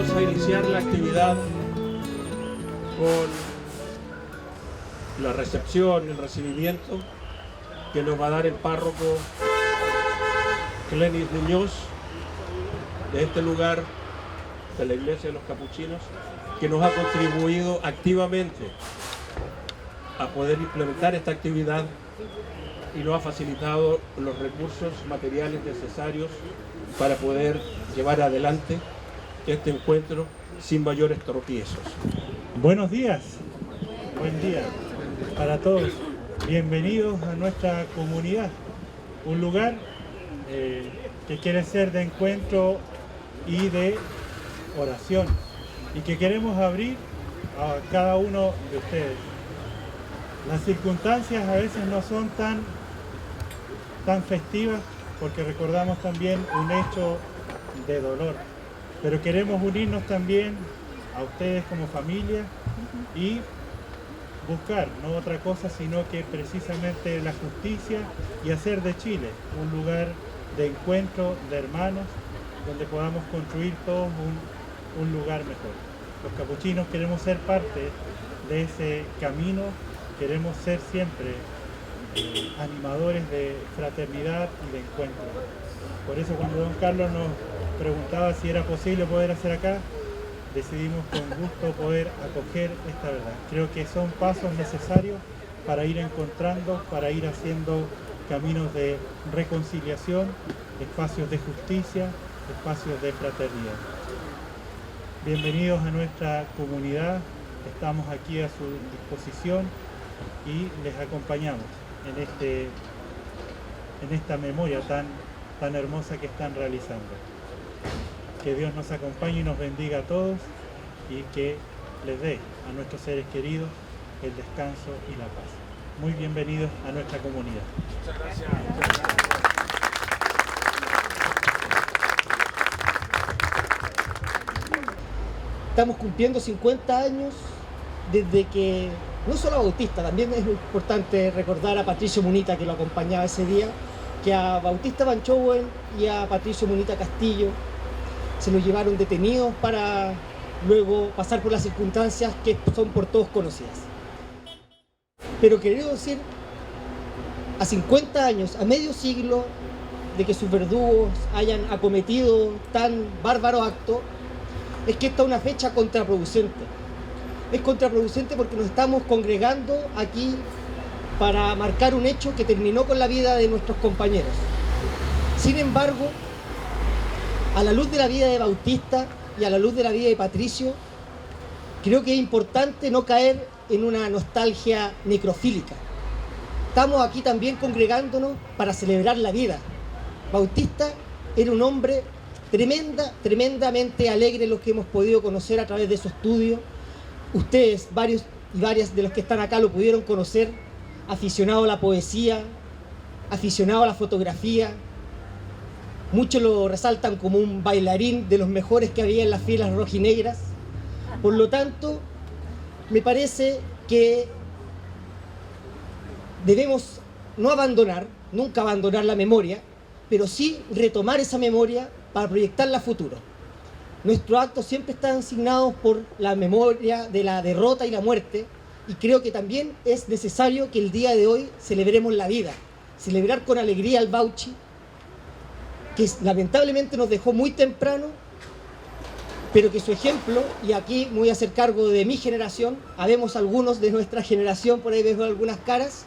Vamos a iniciar la actividad con la recepción, el recibimiento que nos va a dar el párroco Clenis Muñoz de este lugar, de la Iglesia de los Capuchinos, que nos ha contribuido activamente a poder implementar esta actividad y nos ha facilitado los recursos materiales necesarios para poder llevar adelante este encuentro sin mayores tropiezos. Buenos días, buen día para todos. Bienvenidos a nuestra comunidad, un lugar que quiere ser de encuentro y de oración y que queremos abrir a cada uno de ustedes. Las circunstancias a veces no son tan festivas porque recordamos también un hecho de dolor, pero queremos unirnos también a ustedes como familia y buscar no otra cosa sino que precisamente la justicia y hacer de Chile un lugar de encuentro de hermanos donde podamos construir todos un lugar mejor. Los capuchinos queremos ser parte de ese camino, queremos ser siempre animadores de fraternidad y de encuentro. Por eso cuando don Carlos nos preguntaba si era posible poder hacer acá, decidimos con gusto poder acoger esta verdad. Creo que son pasos necesarios para ir encontrando, para ir haciendo caminos de reconciliación, espacios de justicia, espacios de fraternidad. Bienvenidos a nuestra comunidad, estamos aquí a su disposición y les acompañamos en esta memoria tan hermosa que están realizando. Que Dios nos acompañe y nos bendiga a todos y que les dé a nuestros seres queridos el descanso y la paz. Muy bienvenidos a nuestra comunidad. Muchas gracias. Estamos cumpliendo 50 años desde que, no solo a Bautista, también es importante recordar a Patricio Munita, que lo acompañaba ese día, que a Bautista Banchowen y a Patricio Munita Castillo se los llevaron detenidos para luego pasar por las circunstancias que son por todos conocidas. Pero quiero decir, a 50 años, a medio siglo de que sus verdugos hayan acometido tan bárbaro acto, es que esta es una fecha contraproducente. Es contraproducente porque nos estamos congregando aquí para marcar un hecho que terminó con la vida de nuestros compañeros. Sin embargo, a la luz de la vida de Bautista y a la luz de la vida de Patricio, creo que es importante no caer en una nostalgia necrofílica. Estamos aquí también congregándonos para celebrar la vida. Bautista era un hombre tremendamente alegre, los que hemos podido conocer a través de su estudio. Ustedes, varios y varias de los que están acá, lo pudieron conocer, aficionado a la poesía, aficionado a la fotografía. Muchos lo resaltan como un bailarín de los mejores que había en las filas rojinegras. Por lo tanto, me parece que debemos no abandonar, nunca abandonar la memoria, pero sí retomar esa memoria para proyectarla a futuro. Nuestros actos siempre están asignados por la memoria de la derrota y la muerte, y creo que también es necesario que el día de hoy celebremos la vida, celebrar con alegría al Bauchi, que lamentablemente nos dejó muy temprano, pero que su ejemplo, y aquí me voy a hacer cargo de mi generación, habemos algunos de nuestra generación, por ahí veo algunas caras,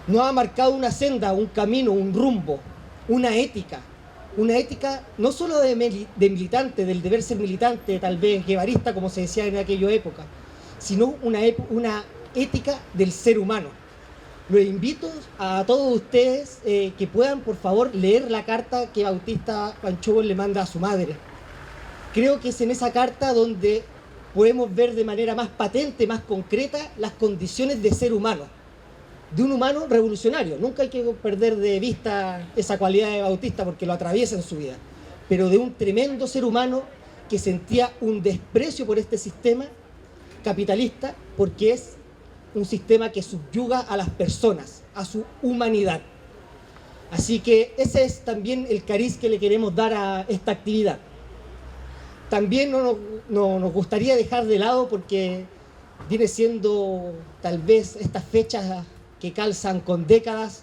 nos ha marcado una senda, un camino, un rumbo, una ética no solo de militante, del deber ser militante, tal vez guevarista, como se decía en aquella época, sino una ética del ser humano. Los invito a todos ustedes que puedan, por favor, leer la carta que Bautista Banchowen le manda a su madre. Creo que es en esa carta donde podemos ver de manera más patente, más concreta, las condiciones de ser humano, de un humano revolucionario. Nunca hay que perder de vista esa cualidad de Bautista porque lo atraviesa en su vida, pero de un tremendo ser humano que sentía un desprecio por este sistema capitalista porque es un sistema que subyuga a las personas, a su humanidad. Así que ese es también el cariz que le queremos dar a esta actividad. también no nos gustaría dejar de lado, porque viene siendo tal vez estas fechas que calzan con décadas,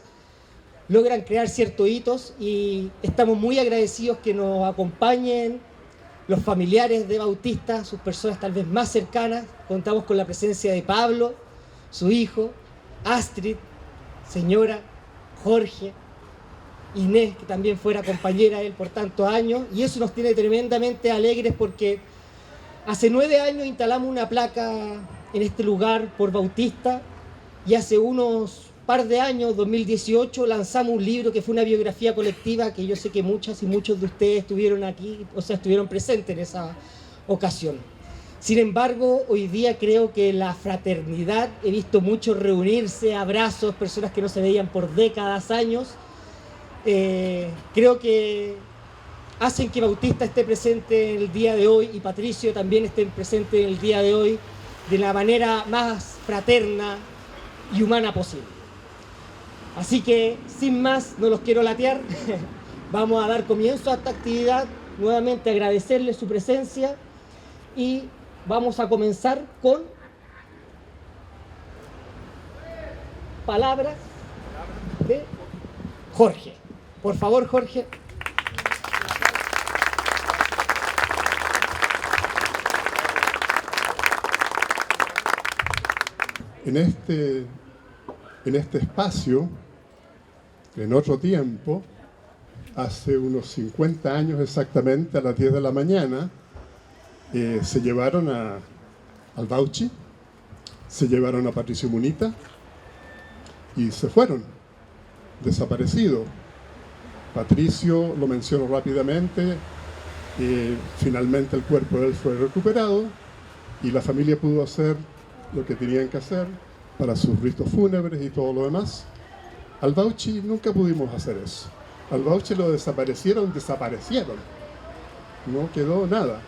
logran crear ciertos hitos, y estamos muy agradecidos que nos acompañen los familiares de Bautista, sus personas tal vez más cercanas. Contamos con la presencia de Pablo, su hijo, Astrid, señora, Jorge, Inés, que también fuera compañera de él por tantos años, y eso nos tiene tremendamente alegres, porque hace 9 años instalamos una placa en este lugar por Bautista, y hace unos par de años, 2018, lanzamos un libro que fue una biografía colectiva, que yo sé que muchas y muchos de ustedes estuvieron aquí, o sea, estuvieron presentes en esa ocasión. Sin embargo, hoy día creo que la fraternidad, he visto muchos reunirse, abrazos, personas que no se veían por décadas, años, creo que hacen que Bautista esté presente en el día de hoy, y Patricio también esté presente en el día de hoy, de la manera más fraterna y humana posible. Así que, sin más, no los quiero latear, vamos a dar comienzo a esta actividad, nuevamente agradecerles su presencia, y vamos a comenzar con palabras de Jorge. Por favor, Jorge. En este espacio, en otro tiempo, hace unos 50 años exactamente, a las 10 de la mañana, se llevaron al Bauchi, se llevaron a Patricio Munita y se fueron, desaparecidos. Patricio, lo menciono rápidamente, finalmente el cuerpo de él fue recuperado y la familia pudo hacer lo que tenían que hacer para sus ritos fúnebres y todo lo demás. Al Bauchi nunca pudimos hacer eso. Al Bauchi lo desaparecieron, no quedó nada.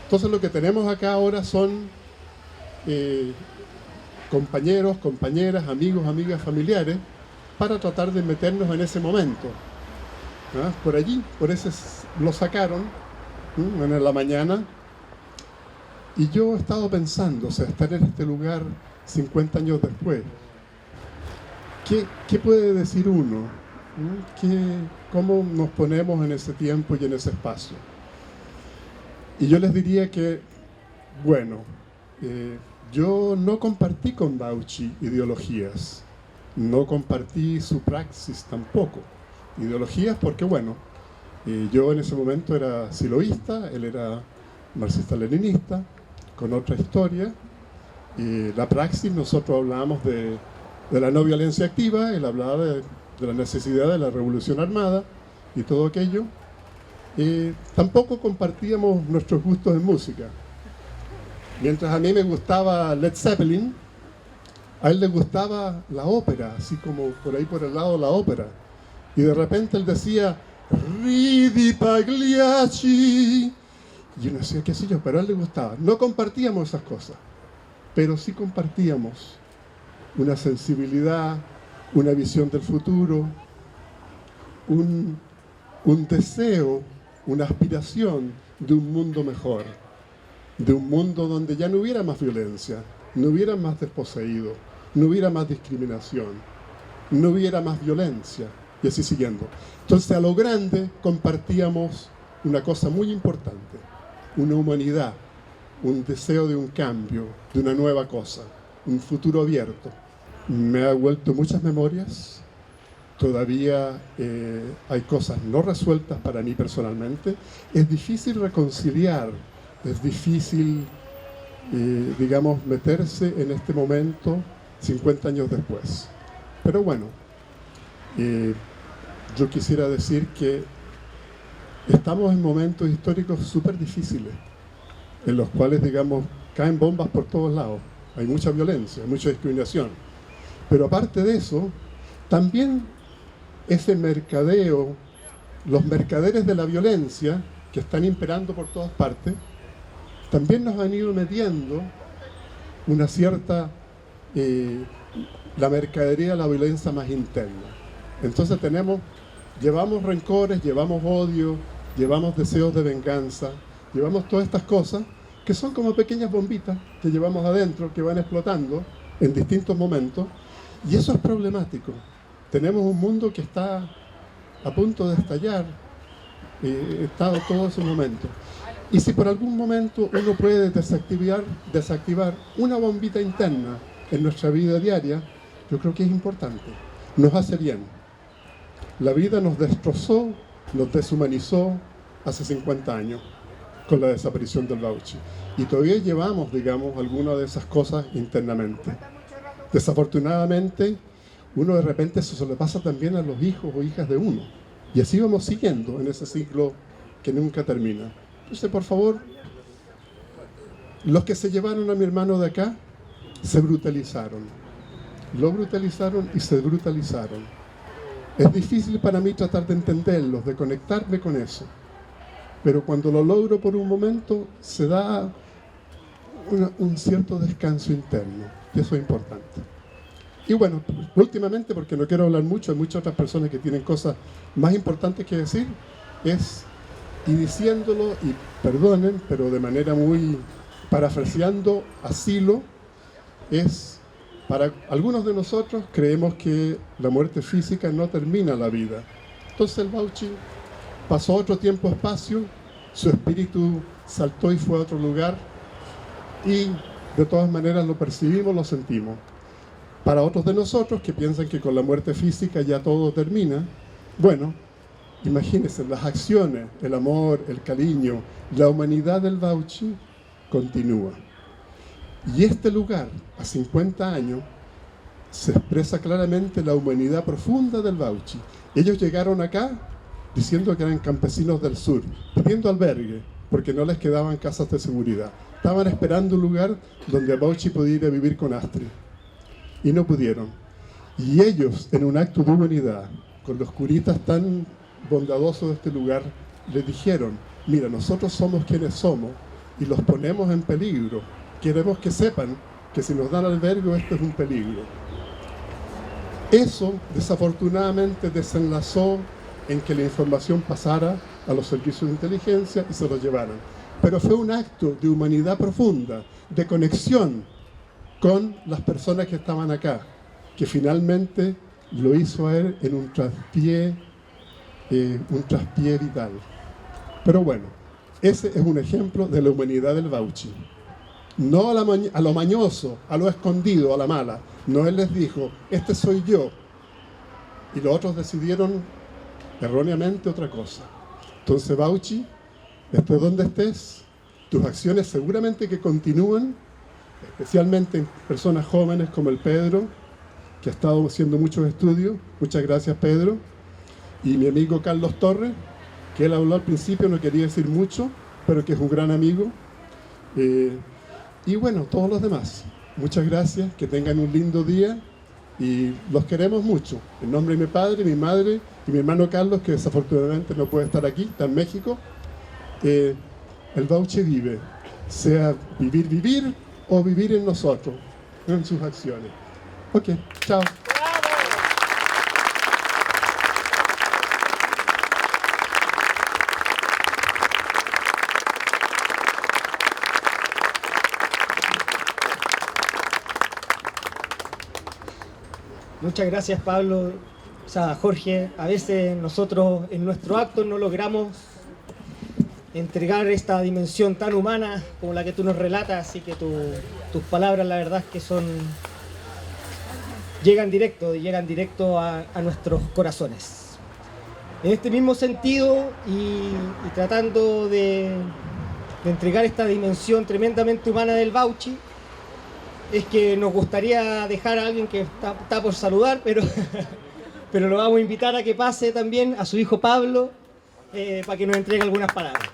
Entonces lo que tenemos acá ahora son compañeros, compañeras, amigos, amigas, familiares, para tratar de meternos en ese momento. ¿Ah? Por allí, por ese lo sacaron en la mañana, y yo he estado pensando, o sea, estar en este lugar 50 años después, ¿qué puede decir uno? ¿Cómo nos ponemos en ese tiempo y en ese espacio? Y yo les diría que, bueno, yo no compartí con Bauchi ideologías, no compartí su praxis tampoco. Ideologías porque, bueno, yo en ese momento era siloísta, él era marxista-leninista, con otra historia. La praxis, nosotros hablábamos de la no violencia activa, él hablaba de la necesidad de la revolución armada y todo aquello. Tampoco compartíamos nuestros gustos en música. Mientras a mí me gustaba Led Zeppelin, a él le gustaba la ópera, así como por ahí por el lado de la ópera. Y de repente él decía, Ridi Pagliacci. Y uno decía, qué sé yo, pero a él le gustaba. No compartíamos esas cosas, pero sí compartíamos una sensibilidad, una visión del futuro, un deseo, una aspiración de un mundo mejor, de un mundo donde ya no hubiera más violencia, no hubiera más desposeído, no hubiera más discriminación, no hubiera más violencia, y así siguiendo. Entonces, a lo grande compartíamos una cosa muy importante, una humanidad, un deseo de un cambio, de una nueva cosa, un futuro abierto. Me ha vuelto muchas memorias, todavía hay cosas no resueltas para mí personalmente. Es difícil reconciliar, es difícil, digamos, meterse en este momento 50 años después. Pero bueno, yo quisiera decir que estamos en momentos históricos súper difíciles, en los cuales, digamos, caen bombas por todos lados. Hay mucha violencia, hay mucha discriminación. Pero aparte de eso, también ese mercadeo, los mercaderes de la violencia que están imperando por todas partes, también nos han ido metiendo una cierta, la mercadería de la violencia más interna. Entonces llevamos rencores, llevamos odio, llevamos deseos de venganza, Llevamos todas estas cosas que son como pequeñas bombitas que llevamos adentro, que van explotando en distintos momentos, y eso es problemático. Tenemos un mundo que está a punto de estallar, está todo ese momento. Y si por algún momento uno puede desactivar una bombita interna en nuestra vida diaria, yo creo que es importante. Nos hace bien. La vida nos destrozó, nos deshumanizó hace 50 años con la desaparición del voucher. Y todavía llevamos, digamos, algunas de esas cosas internamente. Desafortunadamente, uno de repente eso se le pasa también a los hijos o hijas de uno. Y así vamos siguiendo en ese ciclo que nunca termina. Entonces, por favor, los que se llevaron a mi hermano de acá, se brutalizaron. Lo brutalizaron y se brutalizaron. Es difícil para mí tratar de entenderlos, de conectarme con eso. Pero cuando lo logro por un momento, se da un cierto descanso interno. Y eso es importante. Y bueno, últimamente, porque no quiero hablar mucho, hay muchas otras personas que tienen cosas más importantes que decir, y diciéndolo, y perdonen, pero de manera muy parafraseando a Silo, es, para algunos de nosotros creemos que la muerte física no termina la vida. Entonces el Bauchi pasó otro tiempo-espacio, su espíritu saltó y fue a otro lugar, y de todas maneras lo percibimos, lo sentimos. Para otros de nosotros que piensan que con la muerte física ya todo termina, bueno, imagínense, las acciones, el amor, el cariño, la humanidad del Bauchi continúa. Y este lugar, a 50 años, se expresa claramente la humanidad profunda del Bauchi. Ellos llegaron acá diciendo que eran campesinos del sur, pidiendo albergue, porque no les quedaban casas de seguridad. Estaban esperando un lugar donde Bauchi pudiera vivir con Astrid. Y no pudieron. Y ellos, en un acto de humanidad, con los curitas tan bondadosos de este lugar, les dijeron: mira, nosotros somos quienes somos y los ponemos en peligro. Queremos que sepan que si nos dan albergue, esto es un peligro. Eso, desafortunadamente, desenlazó en que la información pasara a los servicios de inteligencia y se lo llevaran. Pero fue un acto de humanidad profunda, de conexión con las personas que estaban acá, que finalmente lo hizo a él en un traspié vital. Pero bueno, ese es un ejemplo de la humanidad del Bauchi. No a lo mañoso, a lo escondido, a la mala. No, él les dijo: este soy yo. Y los otros decidieron erróneamente otra cosa. Entonces, Bauchi, estés donde estés, tus acciones seguramente que continúan, especialmente en personas jóvenes como el Pedro, que ha estado haciendo muchos estudios. Muchas gracias, Pedro. Y mi amigo Carlos Torres, que él habló al principio, no quería decir mucho, pero que es un gran amigo. Y bueno, todos los demás, muchas gracias, que tengan un lindo día y los queremos mucho. En nombre de mi padre, mi madre y mi hermano Carlos, que desafortunadamente no puede estar aquí, está en México, el Bauchi vive, sea vivir o vivir en nosotros, en sus acciones. Ok, chao. Muchas gracias, Pablo. O sea, Jorge, a veces nosotros en nuestro acto no logramos entregar esta dimensión tan humana como la que tú nos relatas, así que tus palabras, la verdad es que llegan directo a nuestros corazones. En este mismo sentido, y tratando de entregar esta dimensión tremendamente humana del Bauchi, es que nos gustaría dejar a alguien que está por saludar, pero lo vamos a invitar a que pase también, a su hijo Pablo, para que nos entregue algunas palabras.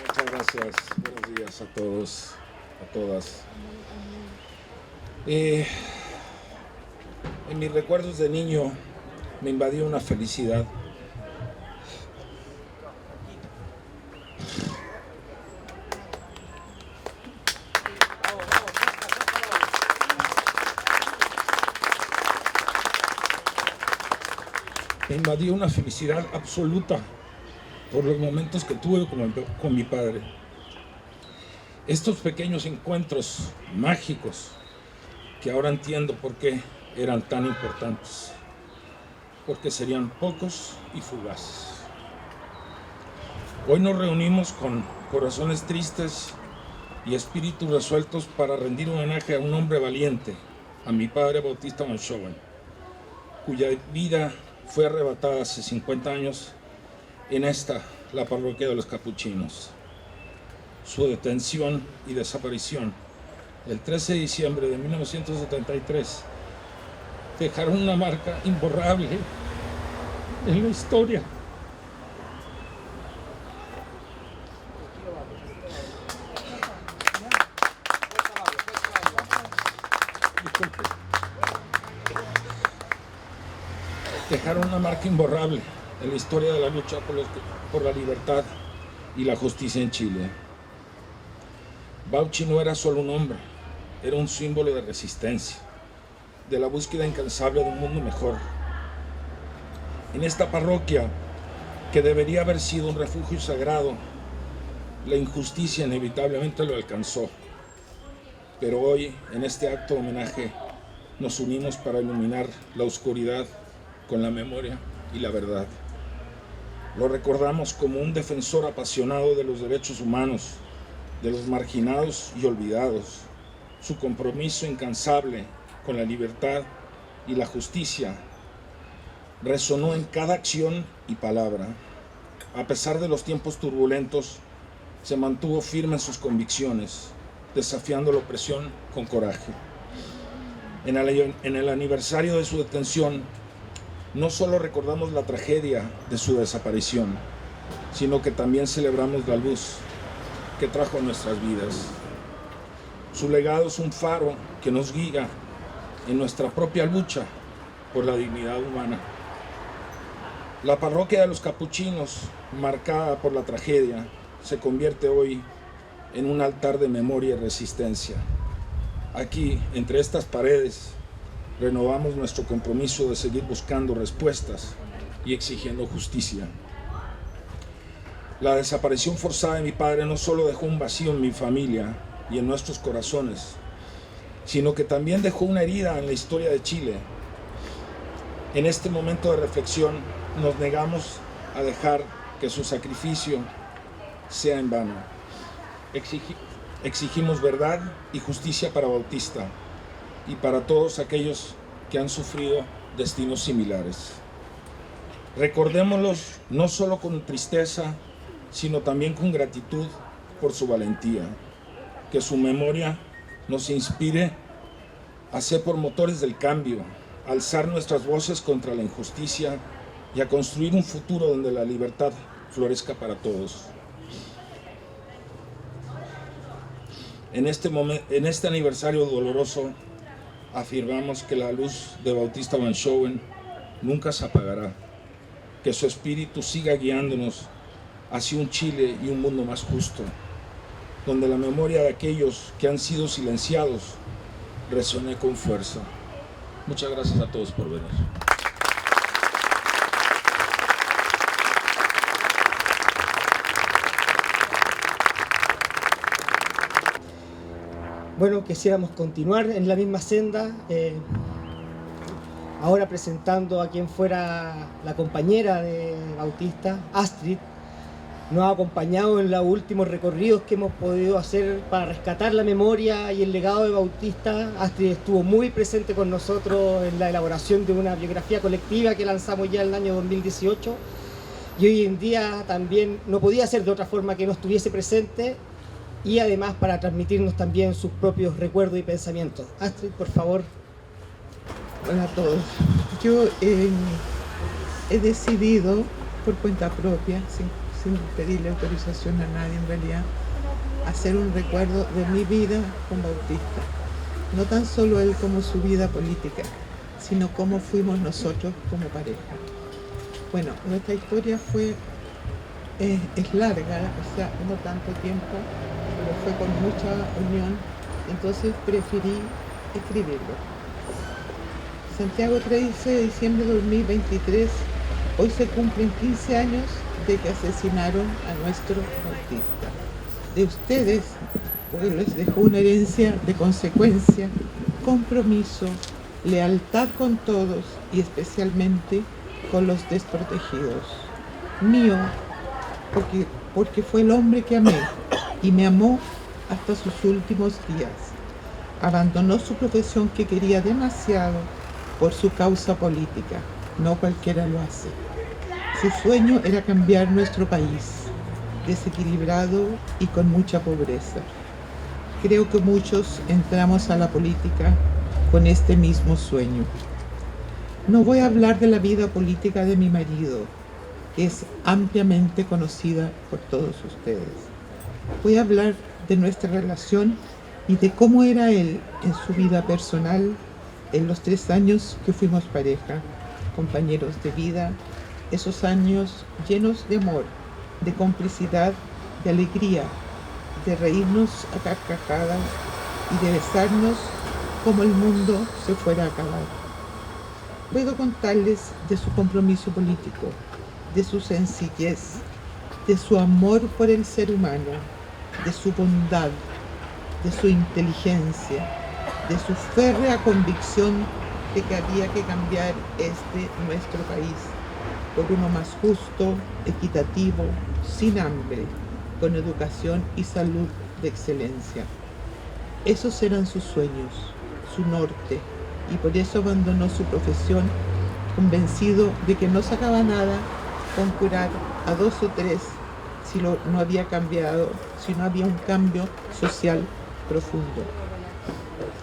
Muchas gracias. Buenos días a todos, a todas. En mis recuerdos de niño me invadió una felicidad. Me invadió una felicidad absoluta por los momentos que tuve con mi padre. Estos pequeños encuentros mágicos que ahora entiendo por qué eran tan importantes, porque serían pocos y fugaces. Hoy nos reunimos con corazones tristes y espíritus resueltos para rendir homenaje a un hombre valiente, a mi padre Bautista Van Schoen, cuya vida fue arrebatada hace 50 años en la parroquia de los Capuchinos. Su detención y desaparición el 13 de diciembre de 1973 dejaron una marca imborrable en la historia. Dejaron una marca imborrable en la historia de la lucha por la libertad y la justicia en Chile. Bauchi no era solo un hombre, era un símbolo de resistencia, de la búsqueda incansable de un mundo mejor. En esta parroquia, que debería haber sido un refugio sagrado, la injusticia inevitablemente lo alcanzó. Pero hoy, en este acto de homenaje, nos unimos para iluminar la oscuridad con la memoria y la verdad. Lo recordamos como un defensor apasionado de los derechos humanos, de los marginados y olvidados. Su compromiso incansable con la libertad y la justicia resonó en cada acción y palabra. A pesar de los tiempos turbulentos, se mantuvo firme en sus convicciones, desafiando la opresión con coraje. En el aniversario de su detención, no solo recordamos la tragedia de su desaparición, sino que también celebramos la luz que trajo a nuestras vidas. Su legado es un faro que nos guía en nuestra propia lucha por la dignidad humana. La parroquia de los Capuchinos, marcada por la tragedia, se convierte hoy en un altar de memoria y resistencia. Aquí, entre estas paredes, renovamos nuestro compromiso de seguir buscando respuestas y exigiendo justicia. La desaparición forzada de mi padre no solo dejó un vacío en mi familia y en nuestros corazones, sino que también dejó una herida en la historia de Chile. En este momento de reflexión nos negamos a dejar que su sacrificio sea en vano. Exigimos verdad y justicia para Bautista y para todos aquellos que han sufrido destinos similares. Recordémoslos no solo con tristeza, sino también con gratitud por su valentía. Que su memoria nos inspire a ser promotores del cambio, a alzar nuestras voces contra la injusticia y a construir un futuro donde la libertad florezca para todos. En este aniversario doloroso, afirmamos que la luz de Bautista Van Schoen nunca se apagará, que su espíritu siga guiándonos hacia un Chile y un mundo más justo, donde la memoria de aquellos que han sido silenciados resuene con fuerza. Muchas gracias a todos por venir. Bueno, quisiéramos continuar en la misma senda, ahora presentando a quien fuera la compañera de Bautista, Astrid. Nos ha acompañado en los últimos recorridos que hemos podido hacer para rescatar la memoria y el legado de Bautista. Astrid estuvo muy presente con nosotros en la elaboración de una biografía colectiva que lanzamos ya en el año 2018, y hoy en día también no podía ser de otra forma que no estuviese presente, y además para transmitirnos también sus propios recuerdos y pensamientos. Astrid, por favor. Hola a todos. Yo he decidido por cuenta propia, sin pedirle autorización a nadie en realidad, hacer un recuerdo de mi vida con Bautista. No tan solo él como su vida política, sino cómo fuimos nosotros como pareja. Bueno, nuestra historia es larga, o sea, no tanto tiempo, pero fue con mucha unión, entonces preferí escribirlo. Santiago, 13 de diciembre de 2023, Hoy se cumplen 15 años de que asesinaron a nuestro Bautista. De ustedes, porque les dejó una herencia de consecuencia, compromiso, lealtad con todos y especialmente con los desprotegidos. Mío, porque fue el hombre que amé y me amó hasta sus últimos días. Abandonó su profesión que quería demasiado por su causa política. No cualquiera lo hace. Su sueño era cambiar nuestro país, desequilibrado y con mucha pobreza. Creo que muchos entramos a la política con este mismo sueño. No voy a hablar de la vida política de mi marido, que es ampliamente conocida por todos ustedes. Voy a hablar de nuestra relación y de cómo era él en su vida personal en los 3 años que fuimos pareja, compañeros de vida, esos años llenos de amor, de complicidad, de alegría, de reírnos a carcajadas y de besarnos como el mundo se fuera a acabar. Puedo contarles de su compromiso político, de su sencillez, de su amor por el ser humano, de su bondad, de su inteligencia, de su férrea convicción de que había que cambiar nuestro país por uno más justo, equitativo, sin hambre, con educación y salud de excelencia. Esos eran sus sueños, su norte, y por eso abandonó su profesión, convencido de que no sacaba nada con curar a 2 o 3 si no había un cambio social profundo.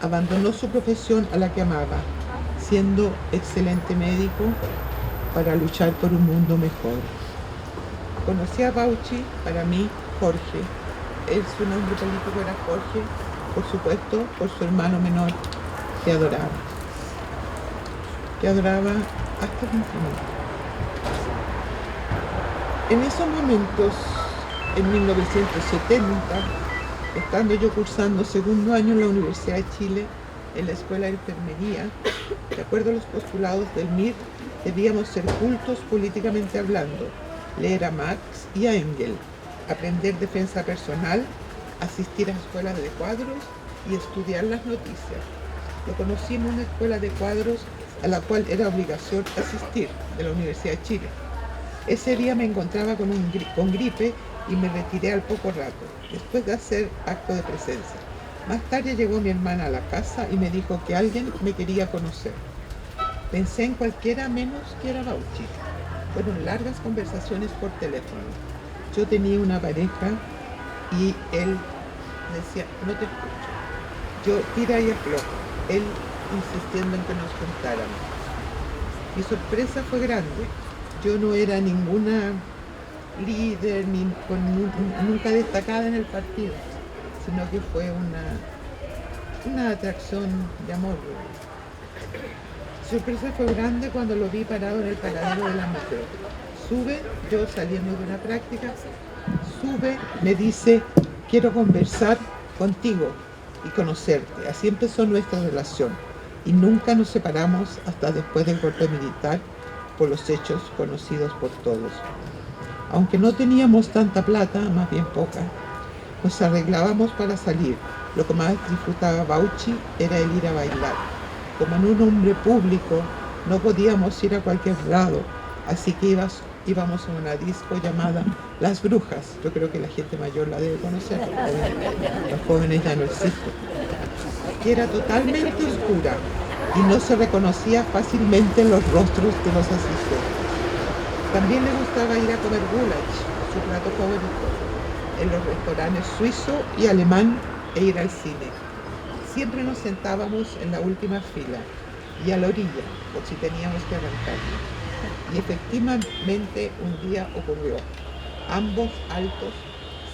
Abandonó su profesión a la que amaba, siendo excelente médico para luchar por un mundo mejor. Conocí a Bauchi, para mí, Jorge. Su nombre político era Jorge, por supuesto, por su hermano menor, que adoraba hasta el infinito. En esos momentos, en 1970, estando yo cursando 2º año en la Universidad de Chile, en la Escuela de Enfermería, de acuerdo a los postulados del MIR, debíamos ser cultos políticamente hablando, leer a Marx y a Engels, aprender defensa personal, asistir a escuelas de cuadros y estudiar las noticias. Lo conocí en una escuela de cuadros a la cual era obligación asistir, de la Universidad de Chile. Ese día me encontraba con gripe y me retiré al poco rato, después de hacer acto de presencia. Más tarde llegó mi hermana a la casa y me dijo que alguien me quería conocer. Pensé en cualquiera menos que era Bauchi. Fueron largas conversaciones por teléfono. Yo tenía una pareja y él decía, no te escucho. Yo tira y aflojo, él insistiendo en que nos juntáramos. Mi sorpresa fue grande. Yo no era ninguna líder, nunca destacada en el partido, sino que fue una atracción de amor. Mi sorpresa fue grande cuando lo vi parado en el paradero de la metro. Sube, yo saliendo de una práctica, sube, me dice, quiero conversar contigo y conocerte. Así empezó nuestra relación y nunca nos separamos hasta después del golpe militar por los hechos conocidos por todos. Aunque no teníamos tanta plata, más bien poca, nos arreglábamos para salir. Lo que más disfrutaba Bauchi era el ir a bailar. Como en un hombre público, no podíamos ir a cualquier lado, así que íbamos a una disco llamada Las Brujas. Yo creo que la gente mayor la debe conocer, los jóvenes ya no existen. Que era totalmente oscura y no se reconocía fácilmente en los rostros de los asistentes. También le gustaba ir a comer goulash, su plato favorito, en los restaurantes suizo y alemán e ir al cine. Siempre nos sentábamos en la última fila y a la orilla, por si teníamos que arrancarnos. Y efectivamente un día ocurrió. Ambos altos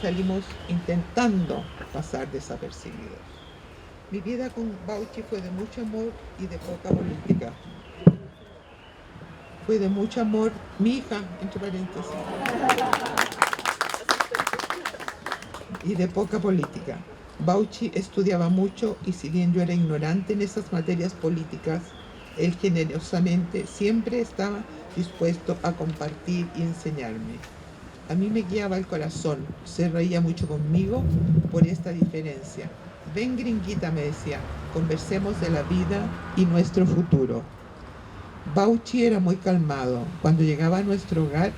salimos intentando pasar desapercibidos. Mi vida con Bauchi fue de mucho amor y de poca política. Fue de mucho amor, mi hija, entre paréntesis, y de poca política. Bauchi estudiaba mucho y si bien yo era ignorante en esas materias políticas, Él generosamente siempre estaba dispuesto a compartir y enseñarme. A mí me guiaba el corazón, se reía mucho conmigo por esta diferencia. Ven, gringuita, me decía, conversemos de la vida y nuestro futuro. Bauchi era muy calmado. Cuando llegaba a nuestro hogar,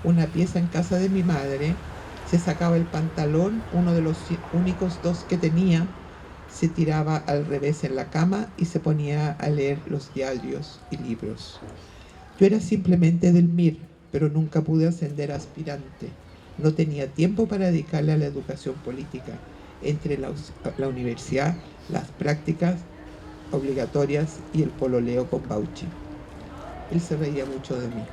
una pieza en casa de mi madre, se sacaba el pantalón, uno de los únicos dos que tenía, se tiraba al revés en la cama y se ponía a leer los diarios y libros. Yo era simplemente del MIR, pero nunca pude ascender a aspirante. No tenía tiempo para dedicarle a la educación política, entre la universidad, las prácticas obligatorias y el pololeo con Bauchi. Él se reía mucho de mí.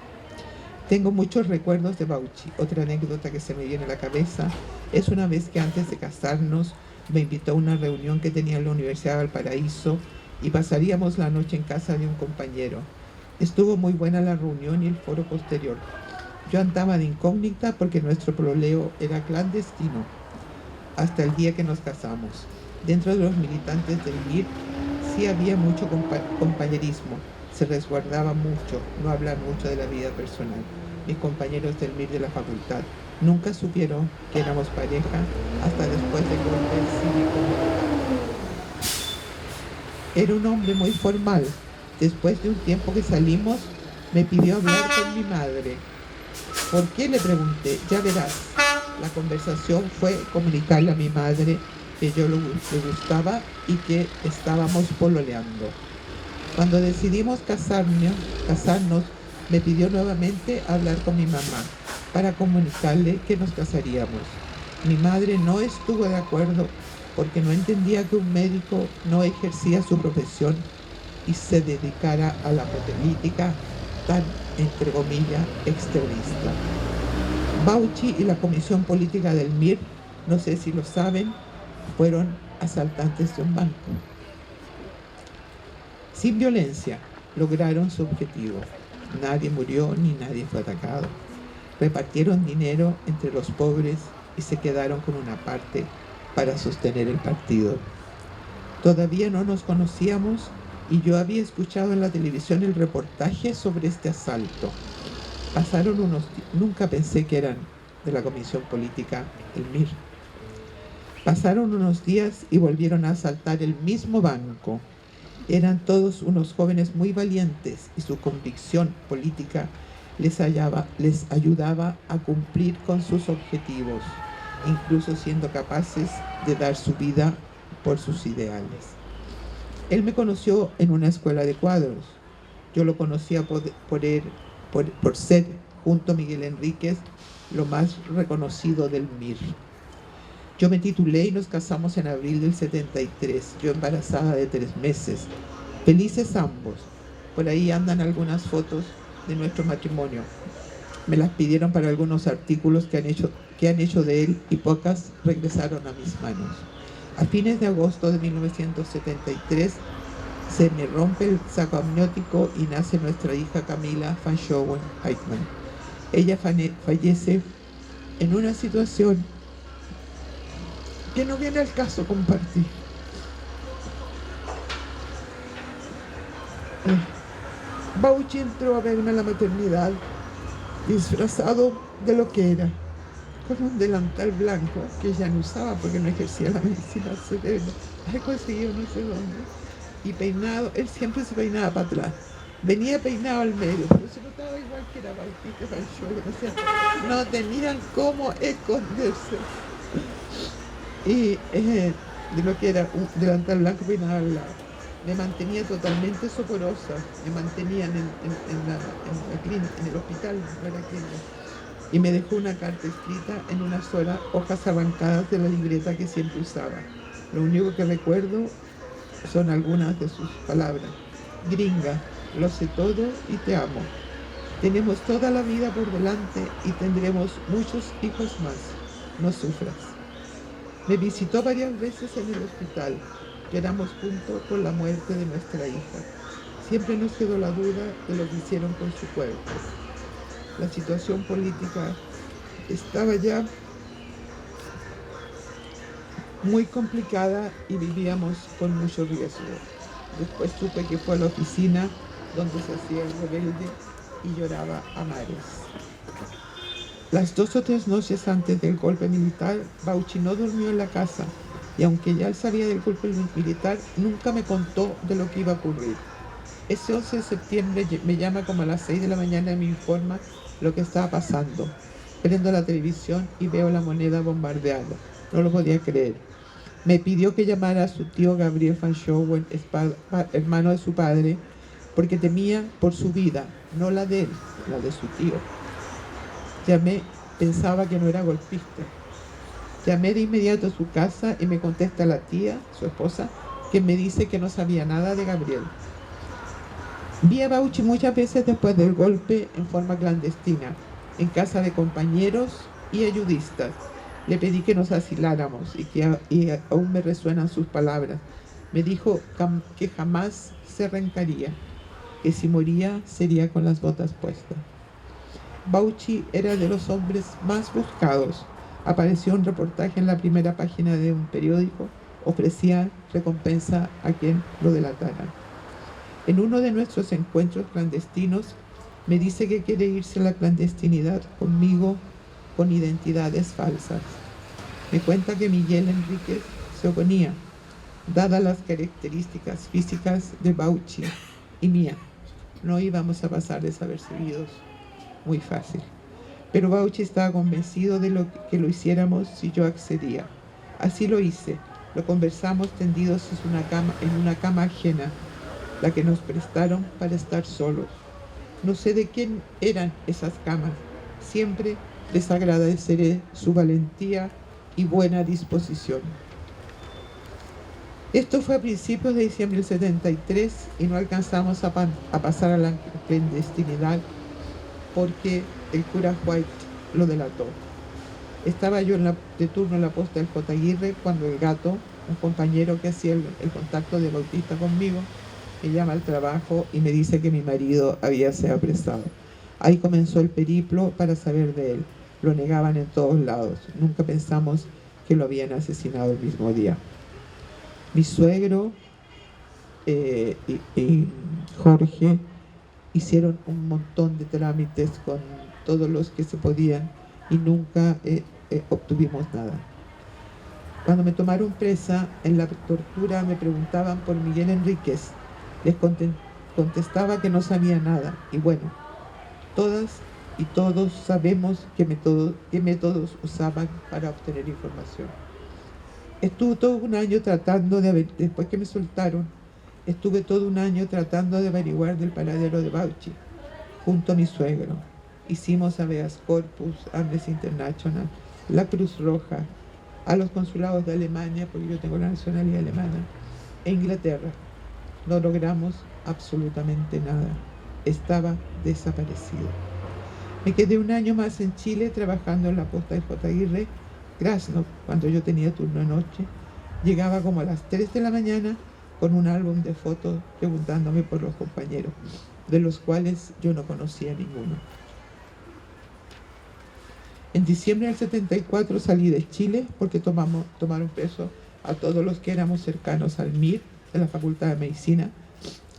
Tengo muchos recuerdos de Bauchi. Otra anécdota que se me viene a la cabeza es una vez que antes de casarnos me invitó a una reunión que tenía en la Universidad de Valparaíso y pasaríamos la noche en casa de un compañero. Estuvo muy buena la reunión y el foro posterior. Yo andaba de incógnita porque nuestro pololeo era clandestino hasta el día que nos casamos. Dentro de los militantes del MIR sí había mucho compañerismo. Se resguardaba mucho, no hablar mucho de la vida personal. Mis compañeros del MIR de la facultad nunca supieron que éramos pareja hasta después de que volví al cívico militar. Era un hombre muy formal. Después de un tiempo que salimos, me pidió hablar con mi madre. ¿Por qué?, le pregunté. Ya verás. La conversación fue comunicarle a mi madre que yo le gustaba y que estábamos pololeando. Cuando decidimos casarnos, me pidió nuevamente hablar con mi mamá para comunicarle que nos casaríamos. Mi madre no estuvo de acuerdo porque no entendía que un médico no ejercía su profesión y se dedicara a la política tan, entre comillas, extremista. Bauchi y la Comisión Política del MIR, no sé si lo saben, fueron asaltantes de un banco. Sin violencia, lograron su objetivo. Nadie murió ni nadie fue atacado. Repartieron dinero entre los pobres y se quedaron con una parte para sostener el partido. Todavía no nos conocíamos y yo había escuchado en la televisión el reportaje sobre este asalto. Pasaron unos días, nunca pensé que eran de la Comisión Política del MIR. Pasaron unos días y volvieron a asaltar el mismo banco. Eran todos unos jóvenes muy valientes y su convicción política les ayudaba a cumplir con sus objetivos, incluso siendo capaces de dar su vida por sus ideales. Él me conoció en una escuela de cuadros. Yo lo conocía por ser, junto a Miguel Enríquez, lo más reconocido del MIR. Yo me titulé y nos casamos en abril del 73, yo embarazada de 3 meses. Felices ambos. Por ahí andan algunas fotos de nuestro matrimonio. Me las pidieron para algunos artículos que han hecho de él y pocas regresaron a mis manos. A fines de agosto de 1973 se me rompe el saco amniótico y nace nuestra hija Camila van Schoen-Heitmann. Ella fallece en una situación que no viene al caso compartir. Bauchi entró a verme a la maternidad disfrazado de lo que era, con un delantal blanco que ya no usaba porque no ejercía la medicina al cerebro, había conseguido no sé dónde, y peinado, él siempre se peinaba para atrás, venía peinado al medio, pero se notaba igual que era Bautista Fancholo, o sea, no tenían cómo esconderse. Y de lo que era un delantal blanco peinado al lado. Me mantenía totalmente soporosa, me mantenían en el hospital, no era clínica. Y me dejó una carta escrita en una sola, hojas arrancadas de la libreta que siempre usaba. Lo único que recuerdo son algunas de sus palabras. Gringa, lo sé todo y te amo. Tenemos toda la vida por delante y tendremos muchos hijos más. No sufras. Me visitó varias veces en el hospital. Lloramos juntos por la muerte de nuestra hija. Siempre nos quedó la duda de lo que hicieron con su cuerpo. La situación política estaba ya muy complicada y vivíamos con mucho riesgo. Después supe que fue a la oficina donde se hacía el rebelde y lloraba a mares. Las 2 o 3 noches antes del golpe militar, Bauchi no durmió en la casa, y aunque ya él sabía del golpe militar, nunca me contó de lo que iba a ocurrir. Ese 11 de septiembre me llama como a las 6 de la mañana y me informa lo que estaba pasando. Prendo la televisión y veo la Moneda bombardeada. No lo podía creer. Me pidió que llamara a su tío Gabriel van Schouen, hermano de su padre, porque temía por su vida, no la de él, la de su tío. Llamé, pensaba que no era golpista. Llamé de inmediato a su casa y me contesta la tía, su esposa, que me dice que no sabía nada de Gabriel. Vi a Bauchi muchas veces después del golpe en forma clandestina, en casa de compañeros y ayudistas. Le pedí que nos asiláramos y aún me resuenan sus palabras. Me dijo que jamás se arrancaría, que si moría sería con las botas puestas. Bauchi era de los hombres más buscados. Apareció un reportaje en la primera página de un periódico, ofrecía recompensa a quien lo delatara. En uno de nuestros encuentros clandestinos me dice que quiere irse a la clandestinidad conmigo con identidades falsas. Me cuenta que Miguel Enríquez se oponía, dadas las características físicas de Bauchi y mía. No íbamos a pasar desapercibidos muy fácil. Pero Bauchi estaba convencido de que lo hiciéramos si yo accedía. Así lo hice. Lo conversamos tendidos en una cama ajena, la que nos prestaron para estar solos. No sé de quién eran esas camas. Siempre les agradeceré su valentía y buena disposición. Esto fue a principios de diciembre del 73 y no alcanzamos a pasar a la clandestinidad porque el cura White lo delató. Estaba yo de turno en la posta del J. Aguirre cuando el Gato, un compañero que hacía el contacto de Bautista conmigo, me llama al trabajo y me dice que mi marido había sido apresado. Ahí comenzó el periplo para saber de él. Lo negaban en todos lados. Nunca pensamos que lo habían asesinado el mismo día. Mi suegro y Jorge hicieron un montón de trámites con todos los que se podían y nunca obtuvimos nada. Cuando me tomaron presa en la tortura me preguntaban por Miguel Enríquez. Les contestaba que no sabía nada. Y bueno, todas y todos sabemos qué métodos usaban para obtener información. Estuve todo un año después que me soltaron, estuve todo un año tratando de averiguar del paradero de Bauchi, junto a mi suegro. Hicimos habeas corpus, Amnesty International, la Cruz Roja, a los consulados de Alemania, porque yo tengo la nacionalidad alemana, e Inglaterra. No logramos absolutamente nada. Estaba desaparecido. Me quedé un año más en Chile trabajando en la posta de J. Aguirre, Krasnov, cuando yo tenía turno de noche. Llegaba como a las 3 de la mañana con un álbum de fotos preguntándome por los compañeros, de los cuales yo no conocía ninguno. En diciembre del 74 salí de Chile porque tomaron preso a todos los que éramos cercanos al MIR de la Facultad de Medicina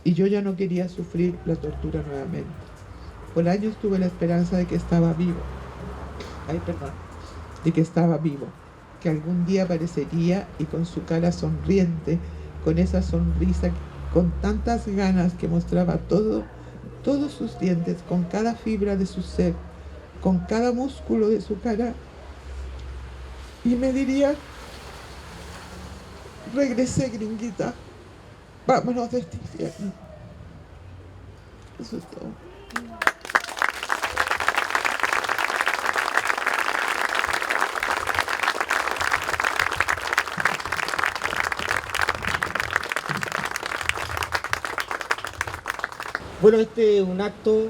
y yo ya no quería sufrir la tortura nuevamente. Por años tuve la esperanza de que estaba vivo. Que algún día aparecería y con su cara sonriente, con esa sonrisa, con tantas ganas que mostraba todos sus dientes, con cada fibra de su ser, con cada músculo de su cara, y me diría: regresé, gringuita, vámonos de este infierno. Eso es todo. Bueno, este es un acto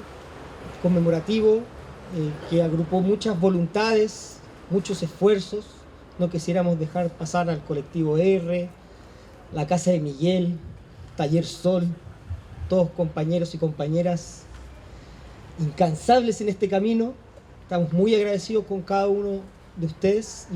conmemorativo que agrupó muchas voluntades, muchos esfuerzos. No quisiéramos dejar pasar al colectivo R, la Casa de Miguel, Taller Sol, todos compañeros y compañeras incansables en este camino. Estamos muy agradecidos con cada uno de ustedes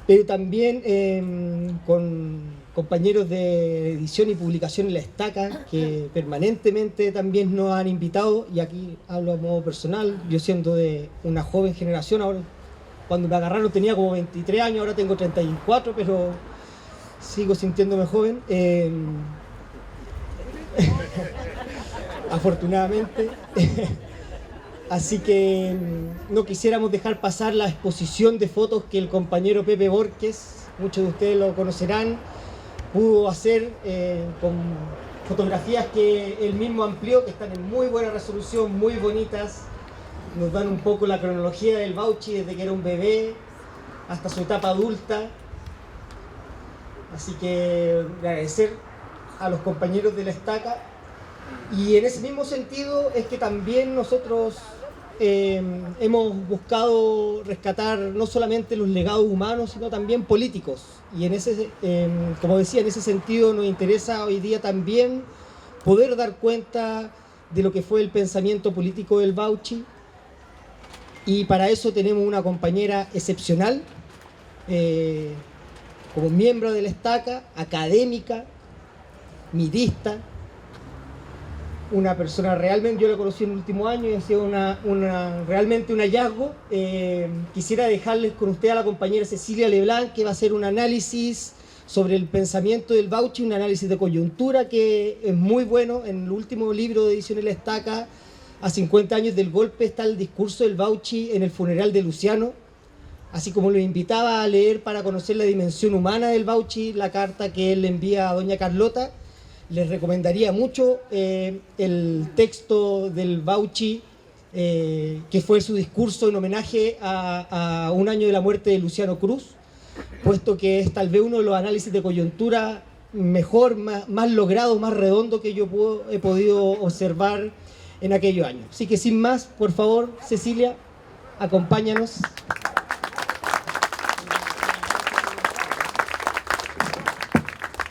pero también con compañeros de edición y publicación en La Estaca, que permanentemente también nos han invitado, y aquí hablo a modo personal, yo siendo de una joven generación, ahora cuando me agarraron tenía como 23 años, ahora tengo 34, pero sigo sintiéndome joven. Afortunadamente. Así que no quisiéramos dejar pasar la exposición de fotos que el compañero Pepe Borges, muchos de ustedes lo conocerán, pudo hacer con fotografías que él mismo amplió, que están en muy buena resolución, muy bonitas. Nos dan un poco la cronología del Bauchi desde que era un bebé hasta su etapa adulta. Así que agradecer a los compañeros de La Estaca. Y en ese mismo sentido es que también nosotros hemos buscado rescatar no solamente los legados humanos, sino también políticos. Y en ese, como decía, en ese sentido nos interesa hoy día también poder dar cuenta de lo que fue el pensamiento político del Bauchi. Y para eso tenemos una compañera excepcional, como miembro de La Estaca, académica, mirista, una persona realmente, yo la conocí en el último año y ha sido realmente un hallazgo. Quisiera dejarles con usted a la compañera Cecilia Leblanc, que va a hacer un análisis sobre el pensamiento del Bauchi, un análisis de coyuntura que es muy bueno. En el último libro de Ediciones La Estaca, a 50 años del golpe, está el discurso del Bauchi en el funeral de Luciano, así como lo invitaba a leer para conocer la dimensión humana del Bauchi, la carta que él le envía a doña Carlota. Les recomendaría mucho el texto del Bauchi, que fue su discurso en homenaje a un año de la muerte de Luciano Cruz, puesto que es tal vez uno de los análisis de coyuntura mejor, más logrado, más redondo que yo he podido observar en aquellos años. Así que sin más, por favor, Cecilia, acompáñanos.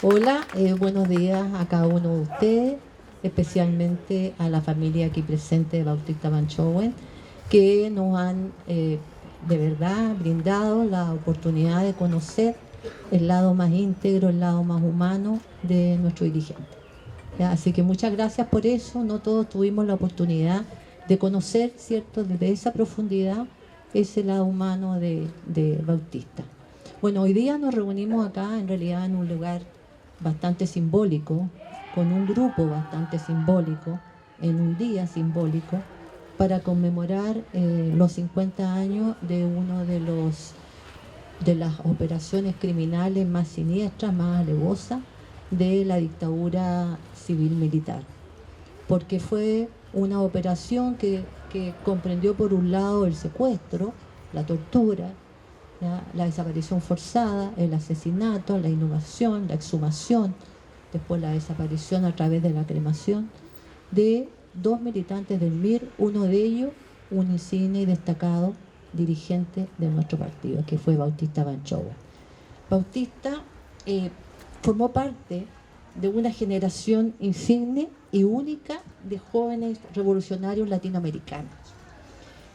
Hola, buenos días a cada uno de ustedes, especialmente a la familia aquí presente de Bautista Banchowen, que nos han de verdad brindado la oportunidad de conocer el lado más íntegro, el lado más humano de nuestro dirigente. ¿Ya? Así que muchas gracias por eso. No todos tuvimos la oportunidad de conocer, ¿cierto?, desde esa profundidad ese lado humano de Bautista. Bueno, hoy día nos reunimos acá en realidad en un lugar bastante simbólico, con un grupo bastante simbólico, en un día simbólico, para conmemorar los 50 años de uno de las operaciones criminales más siniestras, más alevosas de la dictadura civil-militar. Porque fue una operación que comprendió por un lado el secuestro, la tortura, la desaparición forzada, el asesinato, la inhumación, la exhumación, después la desaparición a través de la cremación de 2 militantes del MIR, uno de ellos un insigne y destacado dirigente de nuestro partido, que fue Bautista Banchowen. Bautista formó parte de una generación insigne y única de jóvenes revolucionarios latinoamericanos,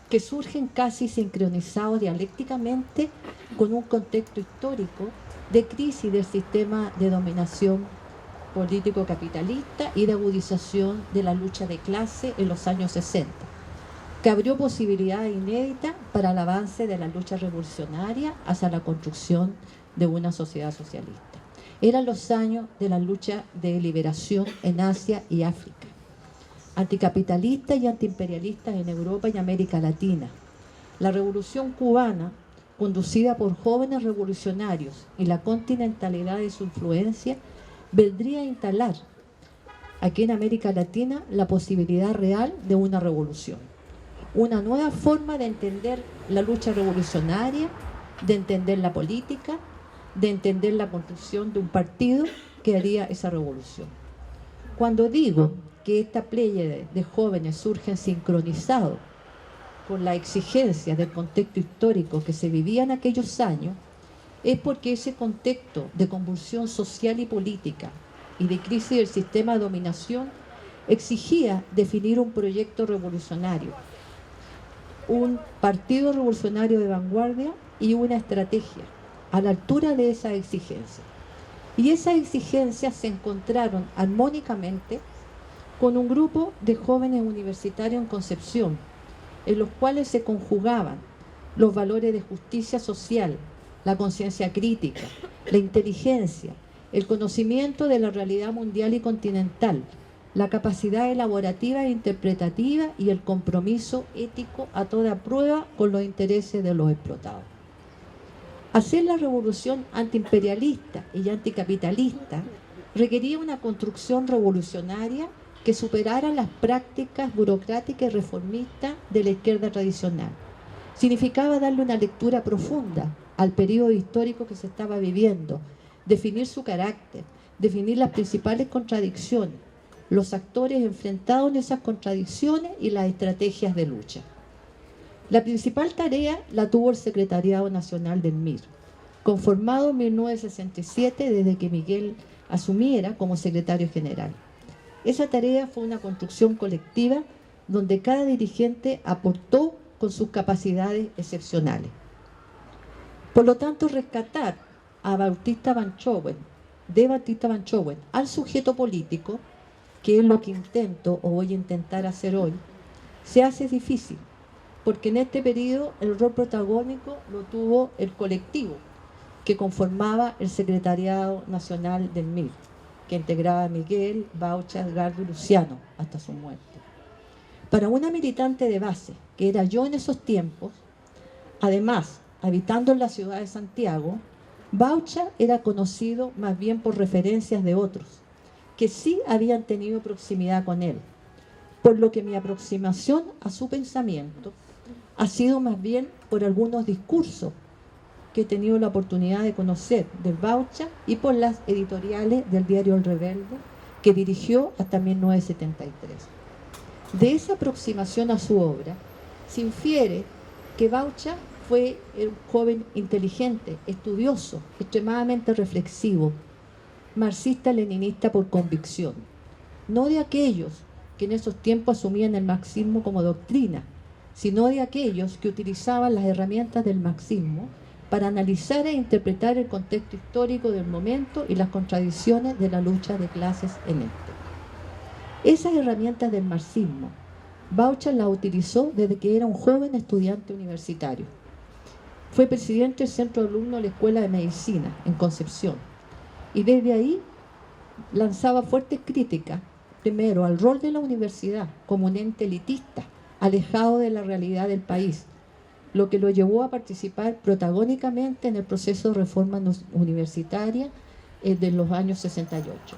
que surgen casi sincronizados dialécticamente con un contexto histórico de crisis del sistema de dominación político-capitalista y de agudización de la lucha de clase en los años 60, que abrió posibilidades inéditas para el avance de la lucha revolucionaria hacia la construcción de una sociedad socialista. Eran los años de la lucha de liberación en Asia y África, anticapitalistas y antiimperialistas en Europa y América Latina. La revolución cubana, conducida por jóvenes revolucionarios y la continentalidad de su influencia, vendría a instalar aquí en América Latina la posibilidad real de una revolución. Una nueva forma de entender la lucha revolucionaria, de entender la política, de entender la construcción de un partido que haría esa revolución. Cuando digo que esta pléyade de jóvenes surgen sincronizados con la exigencia del contexto histórico que se vivía en aquellos años, es porque ese contexto de convulsión social y política y de crisis del sistema de dominación exigía definir un proyecto revolucionario, un partido revolucionario de vanguardia y una estrategia a la altura de esas exigencias. Y esas exigencias se encontraron armónicamente con un grupo de jóvenes universitarios en Concepción, en los cuales se conjugaban los valores de justicia social, la conciencia crítica, la inteligencia, el conocimiento de la realidad mundial y continental, la capacidad elaborativa e interpretativa y el compromiso ético a toda prueba con los intereses de los explotados. Hacer la revolución antiimperialista y anticapitalista requería una construcción revolucionaria que superara las prácticas burocráticas y reformistas de la izquierda tradicional. Significaba darle una lectura profunda al periodo histórico que se estaba viviendo, definir su carácter, definir las principales contradicciones, los actores enfrentados en esas contradicciones y las estrategias de lucha. La principal tarea la tuvo el Secretariado Nacional del MIR, conformado en 1967 desde que Miguel asumiera como secretario general. Esa tarea fue una construcción colectiva donde cada dirigente aportó con sus capacidades excepcionales. Por lo tanto, rescatar a Bautista Banchowen, de Bautista Banchowen, al sujeto político, que es lo que intento o voy a intentar hacer hoy, se hace difícil, porque en este periodo el rol protagónico lo tuvo el colectivo que conformaba el Secretariado Nacional del MIR, que integraba a Miguel, Baucha, Edgardo y Luciano hasta su muerte. Para una militante de base, que era yo en esos tiempos, además, habitando en la ciudad de Santiago, Baucha era conocido más bien por referencias de otros, que sí habían tenido proximidad con él, por lo que mi aproximación a su pensamiento ha sido más bien por algunos discursos que he tenido la oportunidad de conocer del Baucha y por las editoriales del diario El Rebelde, que dirigió hasta 1973. De esa aproximación a su obra, se infiere que Baucha fue un joven inteligente, estudioso, extremadamente reflexivo, marxista-leninista por convicción, no de aquellos que en esos tiempos asumían el marxismo como doctrina, sino de aquellos que utilizaban las herramientas del marxismo para analizar e interpretar el contexto histórico del momento y las contradicciones de la lucha de clases en este. Esas herramientas del marxismo, Baucha las utilizó desde que era un joven estudiante universitario. Fue presidente del Centro de Alumnos de la Escuela de Medicina en Concepción, y desde ahí lanzaba fuertes críticas, primero al rol de la universidad como un ente elitista, alejado de la realidad del país, lo que lo llevó a participar protagónicamente en el proceso de reforma universitaria de los años 68,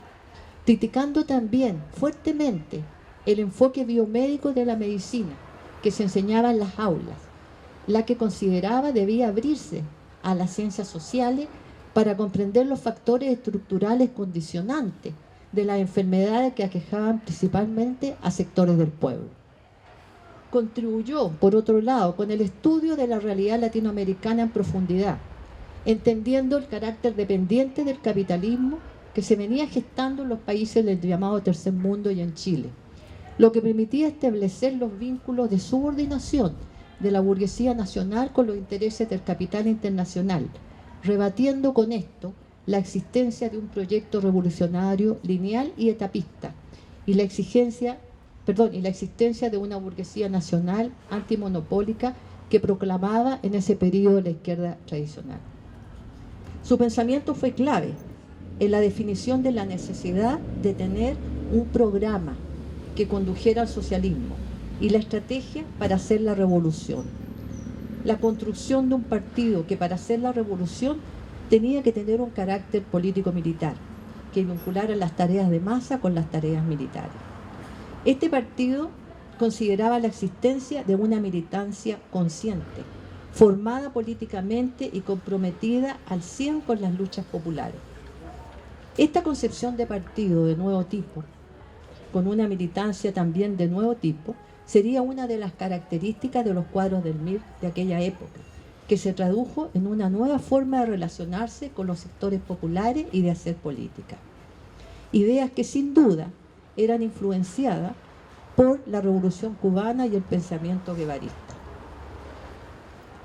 criticando también fuertemente el enfoque biomédico de la medicina que se enseñaba en las aulas, la que consideraba debía abrirse a las ciencias sociales para comprender los factores estructurales condicionantes de las enfermedades que aquejaban principalmente a sectores del pueblo. Contribuyó, por otro lado, con el estudio de la realidad latinoamericana en profundidad, entendiendo el carácter dependiente del capitalismo que se venía gestando en los países del llamado Tercer Mundo y en Chile, lo que permitía establecer los vínculos de subordinación de la burguesía nacional con los intereses del capital internacional, rebatiendo con esto la existencia de un proyecto revolucionario lineal y etapista y la existencia de una burguesía nacional antimonopólica que proclamaba en ese periodo la izquierda tradicional. Su pensamiento fue clave en la definición de la necesidad de tener un programa que condujera al socialismo y la estrategia para hacer la revolución. La construcción de un partido que para hacer la revolución tenía que tener un carácter político-militar, que vinculara las tareas de masa con las tareas militares. Este partido consideraba la existencia de una militancia consciente, formada políticamente y comprometida al 100 con las luchas populares. Esta concepción de partido de nuevo tipo, con una militancia también de nuevo tipo, sería una de las características de los cuadros del MIR de aquella época, que se tradujo en una nueva forma de relacionarse con los sectores populares y de hacer política. Ideas que sin duda eran influenciadas por la Revolución Cubana y el pensamiento guevarista.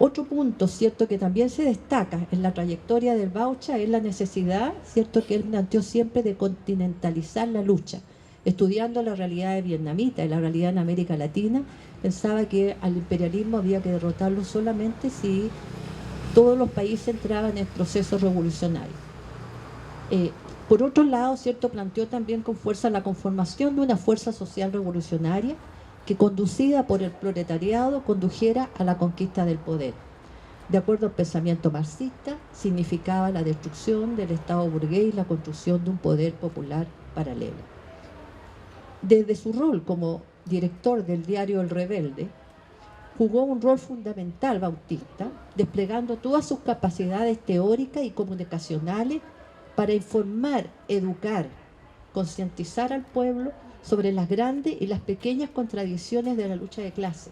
Otro punto, ¿cierto?, que también se destaca en la trayectoria del Baucha es la necesidad, ¿cierto?, que él planteó siempre de continentalizar la lucha. Estudiando la realidad vietnamita y la realidad en América Latina, pensaba que al imperialismo había que derrotarlo solamente si todos los países entraban en procesos revolucionarios. Por otro lado, ¿cierto?, planteó también con fuerza la conformación de una fuerza social revolucionaria que, conducida por el proletariado, condujera a la conquista del poder. De acuerdo al pensamiento marxista, significaba la destrucción del Estado burgués y la construcción de un poder popular paralelo. Desde su rol como director del diario El Rebelde, jugó un rol fundamental Bautista, desplegando todas sus capacidades teóricas y comunicacionales para informar, educar, concientizar al pueblo sobre las grandes y las pequeñas contradicciones de la lucha de clase,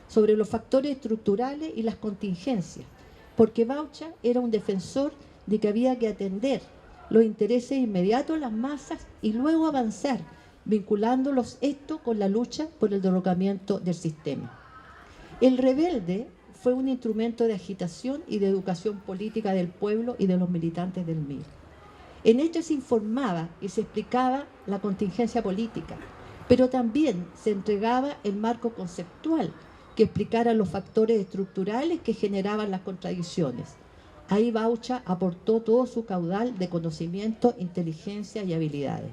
sobre los factores estructurales y las contingencias, porque Baucha era un defensor de que había que atender los intereses inmediatos de las masas y luego avanzar, vinculándolos esto con la lucha por el derrocamiento del sistema. El Rebelde fue un instrumento de agitación y de educación política del pueblo y de los militantes del MIR. En este se informaba y se explicaba la contingencia política, pero también se entregaba el marco conceptual que explicara los factores estructurales que generaban las contradicciones. Ahí Baucha aportó todo su caudal de conocimiento, inteligencia y habilidades.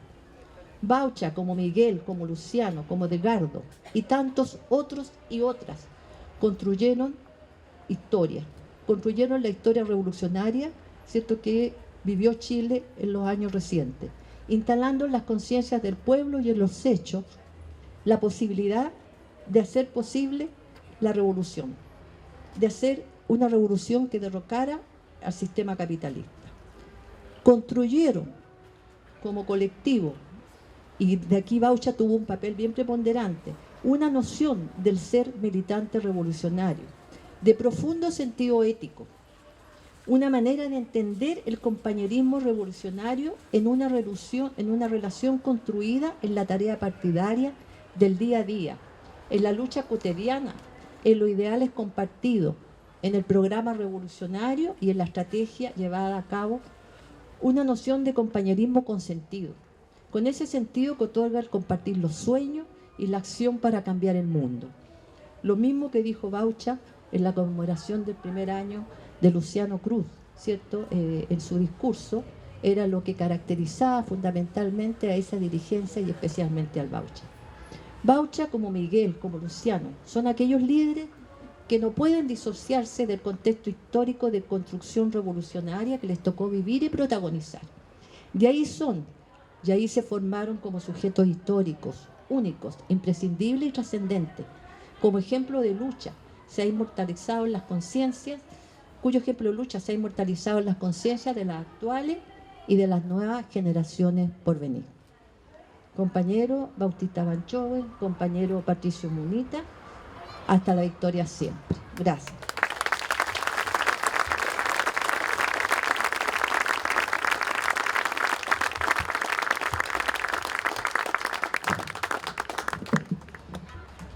Baucha, como Miguel, como Luciano, como Edgardo y tantos otros y otras, construyeron historia, construyeron la historia revolucionaria, ¿cierto?, que vivió Chile en los años recientes, instalando en las conciencias del pueblo y en los hechos la posibilidad de hacer posible la revolución, de hacer una revolución que derrocara al sistema capitalista. Construyeron como colectivo, y de aquí Baucha tuvo un papel bien preponderante, una noción del ser militante revolucionario, de profundo sentido ético, una manera de entender el compañerismo revolucionario en una relación construida en la tarea partidaria del día a día, en la lucha cotidiana, en los ideales compartidos, en el programa revolucionario y en la estrategia llevada a cabo, una noción de compañerismo con sentido, con ese sentido que otorga el compartir los sueños y la acción para cambiar el mundo. Lo mismo que dijo Baucha en la conmemoración del primer año de Luciano Cruz, ¿cierto? En su discurso, era lo que caracterizaba fundamentalmente a esa dirigencia y especialmente al Baucha. Baucha, como Miguel, como Luciano, son aquellos líderes que no pueden disociarse del contexto histórico de construcción revolucionaria que les tocó vivir y protagonizar. De ahí son, y ahí se formaron como sujetos históricos, únicos, imprescindibles y trascendentes. Como ejemplo de lucha, se ha inmortalizado en las conciencias, cuyo ejemplo de lucha se ha inmortalizado en las conciencias de las actuales y de las nuevas generaciones por venir. Compañero Bautista Banchowen, compañero Patricio Munita, hasta la victoria siempre. Gracias.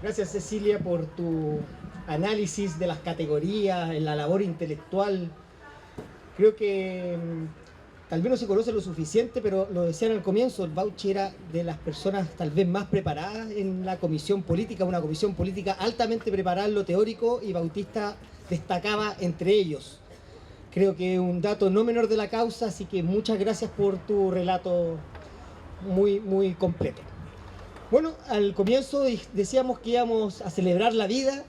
Gracias, Cecilia, por tu análisis de las categorías, en la labor intelectual. Creo que tal vez no se conoce lo suficiente, pero lo decían al comienzo, el Bauchi era de las personas tal vez más preparadas en la comisión política, una comisión política altamente preparada en lo teórico, y Bautista destacaba entre ellos. Creo que un dato no menor de la causa, así que muchas gracias por tu relato muy, muy completo. Bueno, al comienzo decíamos que íbamos a celebrar la vida.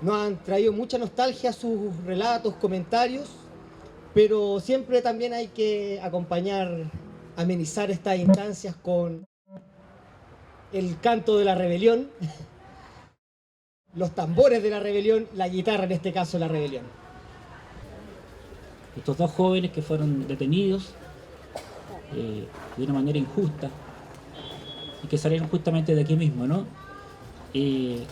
Nos han traído mucha nostalgia sus relatos, comentarios, pero siempre también hay que acompañar, amenizar estas instancias con el canto de la rebelión, los tambores de la rebelión, la guitarra en este caso de la rebelión. Estos dos jóvenes que fueron detenidos de una manera injusta y que salieron justamente de aquí mismo, ¿no? Y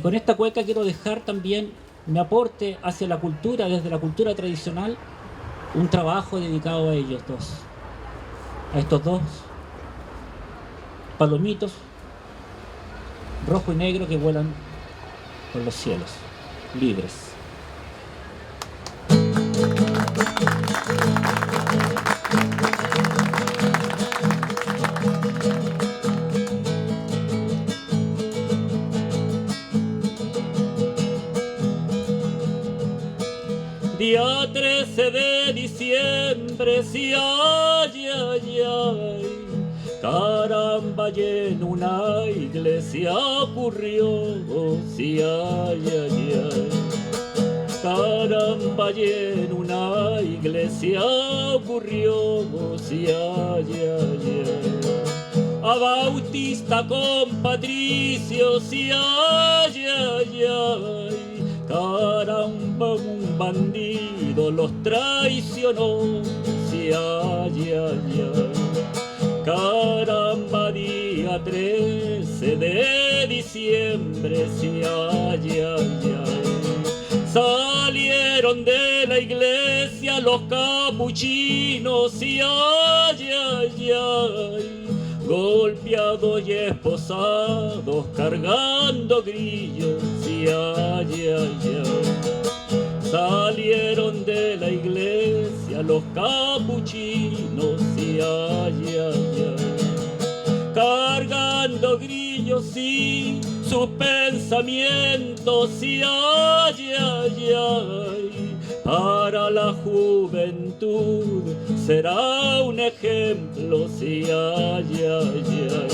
con esta cueca quiero dejar también mi aporte hacia la cultura, desde la cultura tradicional, un trabajo dedicado a ellos dos, a estos dos palomitos rojo y negro que vuelan por los cielos. libres. Día 13 de diciembre, sí, ay, ay, ay, caramba, y en una iglesia ocurrió, sí, ay, ay, ay, caramba, y en una iglesia ocurrió, sí, ay, ay, ay, a Bautista con Patricio, sí, ay, ay, ay, caramba, un bandido los traicionó, sí, ay, ay, ay. Caramba, día 13 de diciembre, sí, ay, ay, ay. Salieron de la iglesia los capuchinos, sí, ay, ay, ay. Golpeados y esposados, cargando grillos, sí, ay, ay, ay. Salieron de la iglesia los capuchinos, sí, ay, ay, ay. Cargando grillos, sí, sus pensamientos, sí, ay, ay, ay. Para la juventud será un ejemplo, sí, ay, ay, ay.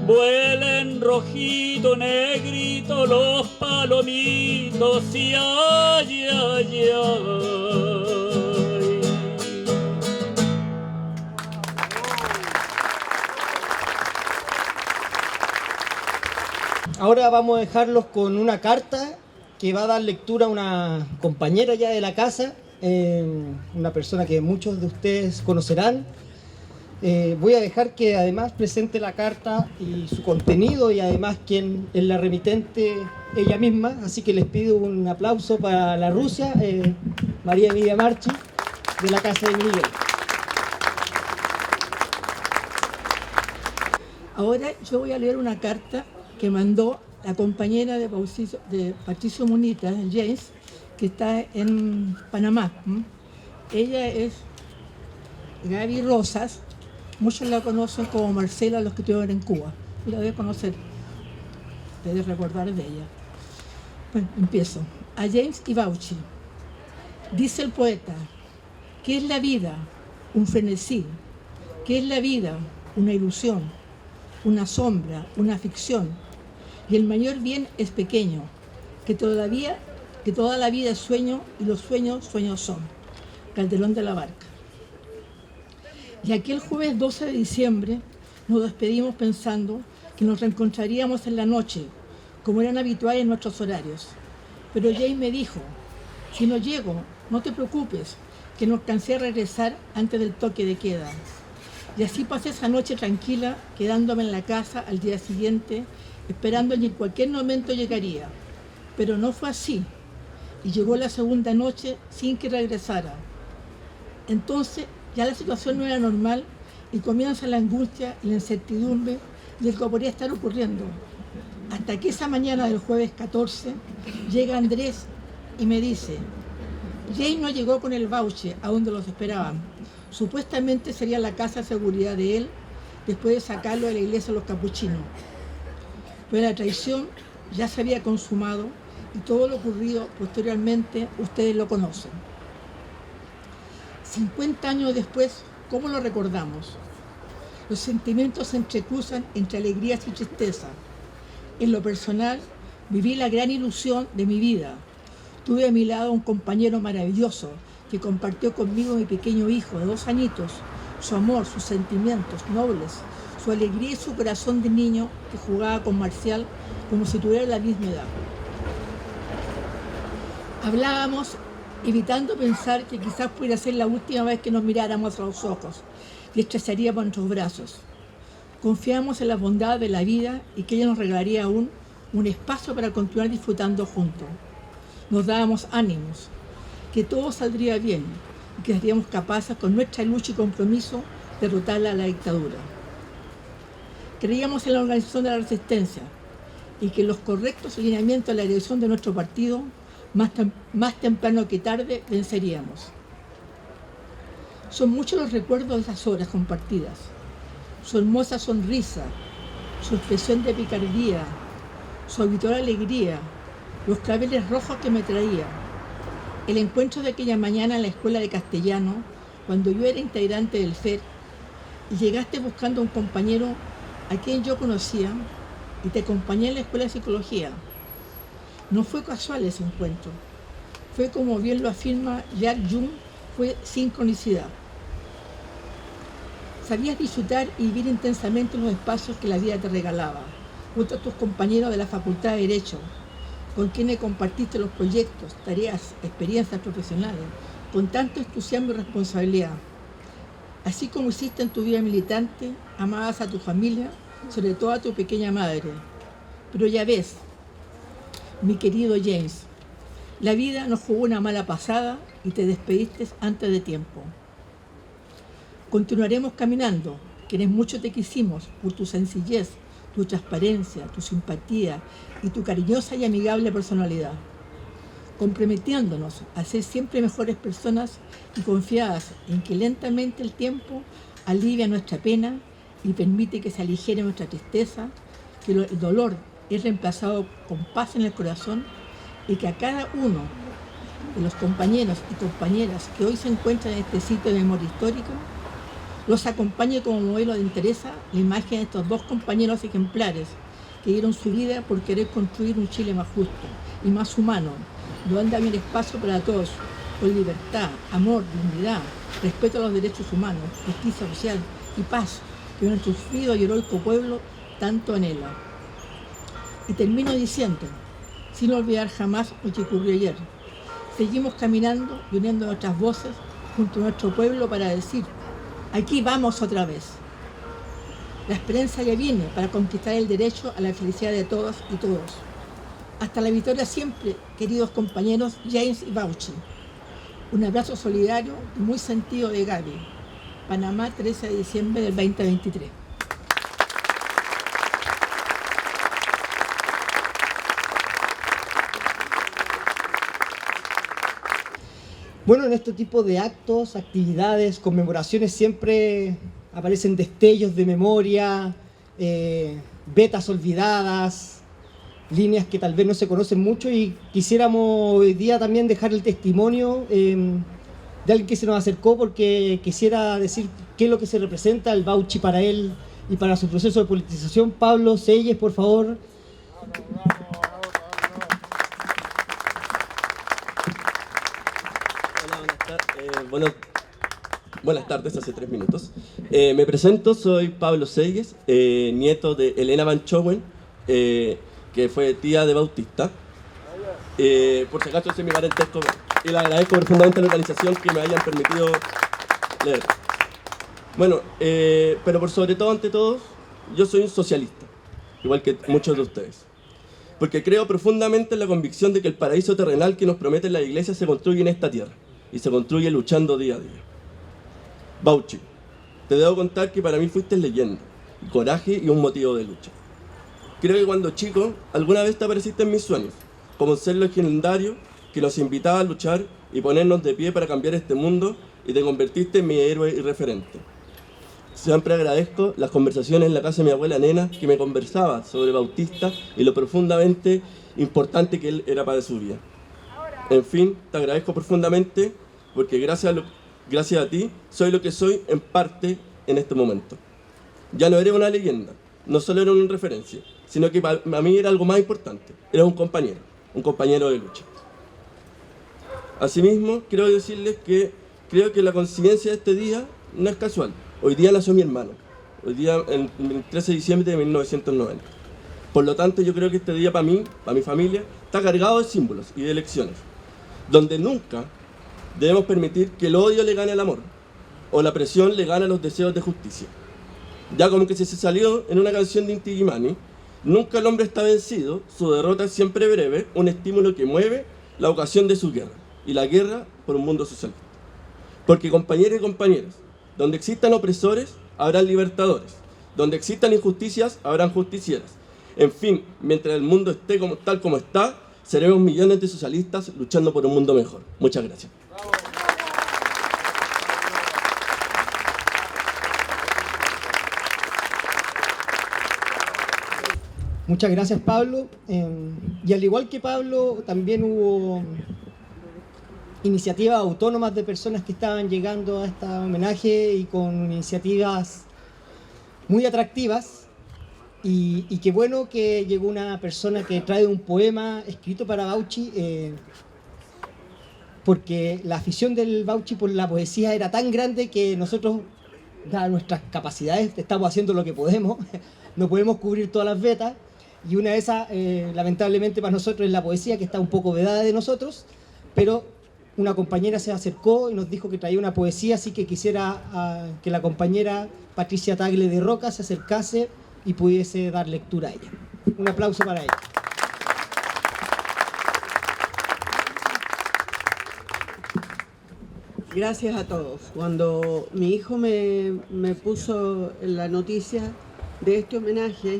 Vuelen rojito, negrito los palomitos, sí, ay, ay, ay. Ahora vamos a dejarlos con una carta que va a dar lectura a una compañera ya de la casa, una persona que muchos de ustedes conocerán. Voy a dejar que además presente la carta y su contenido, y además quien es la remitente, ella misma, así que les pido un aplauso para la Rusia, María Emilia Marchi, de la Casa de Miguel. Ahora yo voy a leer una carta que mandó la compañera de Patricio Munita, James, que está en Panamá. Ella es Gaby Rosas, muchos la conocen como Marcela, los que estuvieron en Cuba. La debe conocer, debe recordar de ella. Bueno, empiezo. A James Ivauchi. Dice el poeta, ¿qué es la vida? Un frenesí. ¿Qué es la vida? Una ilusión, una sombra, una ficción. Y el mayor bien es pequeño, que toda la vida es sueño, y los sueños, sueños son. Calderón de la Barca. Y aquel jueves 12 de diciembre nos despedimos pensando que nos reencontraríamos en la noche, como eran habituales en nuestros horarios. Pero Jay me dijo, si no llego, no te preocupes, que no alcancé a regresar antes del toque de queda. Y así pasé esa noche tranquila, quedándome en la casa al día siguiente, esperando que en cualquier momento llegaría. Pero no fue así, y llegó la segunda noche sin que regresara. Entonces ya la situación no era normal, y comienza la angustia y la incertidumbre de lo que podría estar ocurriendo. Hasta que esa mañana del jueves 14 llega Andrés y me dice, Jay no llegó con el voucher a donde los esperaban. Supuestamente sería la casa de seguridad de él, después de sacarlo de la iglesia de los capuchinos. Pero la traición ya se había consumado, y todo lo ocurrido posteriormente ustedes lo conocen. 50 años después, ¿cómo lo recordamos? Los sentimientos se entrecruzan entre alegrías y tristeza. En lo personal, viví la gran ilusión de mi vida. Tuve a mi lado un compañero maravilloso que compartió conmigo mi pequeño hijo de 2 añitos, su amor, sus sentimientos nobles, su alegría y su corazón de niño que jugaba con Marcial como si tuviera la misma edad. Hablábamos evitando pensar que quizás pudiera ser la última vez que nos miráramos a los ojos y estrecharíamos nuestros brazos. Confiamos en la bondad de la vida y que ella nos regalaría aún un espacio para continuar disfrutando juntos. Nos dábamos ánimos, que todo saldría bien y que seríamos capaces con nuestra lucha y compromiso de derrotar a la dictadura. Creíamos en la organización de la resistencia y que los correctos lineamientos de la dirección de nuestro partido, más temprano que tarde, venceríamos. Son muchos los recuerdos de esas horas compartidas. Su hermosa sonrisa, su expresión de picardía, su habitual alegría, los claveles rojos que me traía, el encuentro de aquella mañana en la escuela de castellano, cuando yo era integrante del FER, y llegaste buscando a un compañero a quien yo conocía y te acompañé en la escuela de psicología. No fue casual ese encuentro, fue, como bien lo afirma Jack Jung, fue sincronicidad. Sabías disfrutar y vivir intensamente los espacios que la vida te regalaba, junto a tus compañeros de la Facultad de Derecho, con quienes compartiste los proyectos, tareas, experiencias profesionales, con tanto entusiasmo y responsabilidad. Así como hiciste en tu vida militante, amabas a tu familia, sobre todo a tu pequeña madre. Pero ya ves, mi querido James, la vida nos jugó una mala pasada y te despediste antes de tiempo. Continuaremos caminando, quienes mucho te quisimos por tu sencillez, tu transparencia, tu simpatía y tu cariñosa y amigable personalidad, comprometiéndonos a ser siempre mejores personas y confiadas en que lentamente el tiempo alivia nuestra pena y permite que se aligere nuestra tristeza, que el dolor es reemplazado con paz en el corazón y que a cada uno de los compañeros y compañeras que hoy se encuentran en este sitio de memoria histórica los acompañe como modelo de interés la imagen de estos dos compañeros ejemplares que dieron su vida por querer construir un Chile más justo y más humano, donde había espacio para todos, con libertad, amor, dignidad, respeto a los derechos humanos, justicia social y paz, que nuestro sufrido y heroico pueblo tanto anhela. Y termino diciendo, sin olvidar jamás lo que ocurrió ayer, seguimos caminando y uniendo nuestras voces junto a nuestro pueblo para decir, aquí vamos otra vez. La esperanza ya viene para conquistar el derecho a la felicidad de todas y todos. Hasta la victoria siempre, queridos compañeros James y Bauchi. Un abrazo solidario y muy sentido de Gaby. Panamá, 13 de diciembre del 2023. Bueno, en este tipo de actos, actividades, conmemoraciones siempre aparecen destellos de memoria, vetas olvidadas, líneas que tal vez no se conocen mucho, y quisiéramos hoy día también dejar el testimonio de alguien que se nos acercó porque quisiera decir qué es lo que se representa el Bauchi para él y para su proceso de politización. Pablo Selles, por favor. Buenas tardes, hace 3 minutos. Me presento, soy Pablo Selles, nieto de Elena Van Chowen, que fue tía de Bautista. Por si acaso, ese es mi parentesco y le agradezco profundamente a la organización que me hayan permitido leer. Bueno, pero por sobre todo, ante todos, yo soy un socialista, igual que muchos de ustedes. Porque creo profundamente en la convicción de que el paraíso terrenal que nos promete la Iglesia se construye en esta tierra. Y se construye luchando día a día. Bauchi, te debo contar que para mí fuiste leyenda, coraje y un motivo de lucha. Creo que cuando chico, alguna vez te apareciste en mis sueños, como un ser legendario que nos invitaba a luchar y ponernos de pie para cambiar este mundo, y te convertiste en mi héroe y referente. Siempre agradezco las conversaciones en la casa de mi abuela Nena, que me conversaba sobre Bautista y lo profundamente importante que él era para su vida. En fin, te agradezco profundamente porque gracias a ti soy lo que soy en parte en este momento. Ya no eres una leyenda, no solo eres una referencia, sino que para mí era algo más importante. Eres un compañero de lucha. Asimismo, quiero decirles que creo que la coincidencia de este día no es casual. Hoy día nació mi hermano, hoy día el 13 de diciembre de 1990. Por lo tanto, yo creo que este día para mí, para mi familia, está cargado de símbolos y de lecciones, donde nunca debemos permitir que el odio le gane al amor, o la presión le gane a los deseos de justicia. Ya como que se salió en una canción de Inti Illimani, nunca el hombre está vencido, su derrota es siempre breve, un estímulo que mueve la ocasión de su guerra, y la guerra por un mundo socialista. Porque compañeros y compañeras, donde existan opresores, habrán libertadores, donde existan injusticias, habrán justicieras. En fin, mientras el mundo esté tal como está, seremos millones de socialistas luchando por un mundo mejor. Muchas gracias. Muchas gracias, Pablo. Y al igual que Pablo, también hubo iniciativas autónomas de personas que estaban llegando a este homenaje y con iniciativas muy atractivas. Y qué bueno que llegó una persona que trae un poema escrito para Bauchi, porque la afición del Bauchi por la poesía era tan grande que nosotros, dadas nuestras capacidades, estamos haciendo lo que podemos. No podemos cubrir todas las vetas. Y una de esas, lamentablemente para nosotros, es la poesía, que está un poco vedada de nosotros, pero una compañera se acercó y nos dijo que traía una poesía, así que quisiera que la compañera Patricia Tagle de Roca se acercase y pudiese dar lectura a ella. Un aplauso para ella. Gracias a todos. Cuando mi hijo me puso la noticia de este homenaje,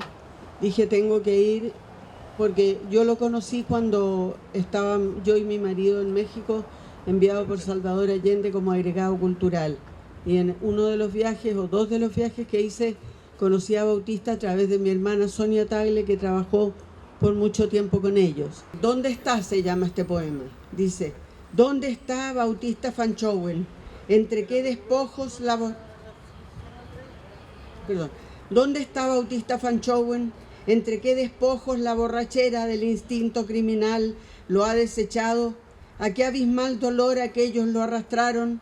dije tengo que ir, porque yo lo conocí cuando estaba yo y mi marido en México, enviado por Salvador Allende como agregado cultural. Y en uno de los viajes, o dos de los viajes que hice, conocí a Bautista a través de mi hermana Sonia Tagle, que trabajó por mucho tiempo con ellos. ¿Dónde está? Se llama este poema. Dice: ¿dónde está Bautista Fanchowen? ¿Entre qué despojos ¿Dónde está Bautista Fanchowen? ¿Entre qué despojos la borrachera del instinto criminal lo ha desechado? ¿A qué abismal dolor aquellos lo arrastraron?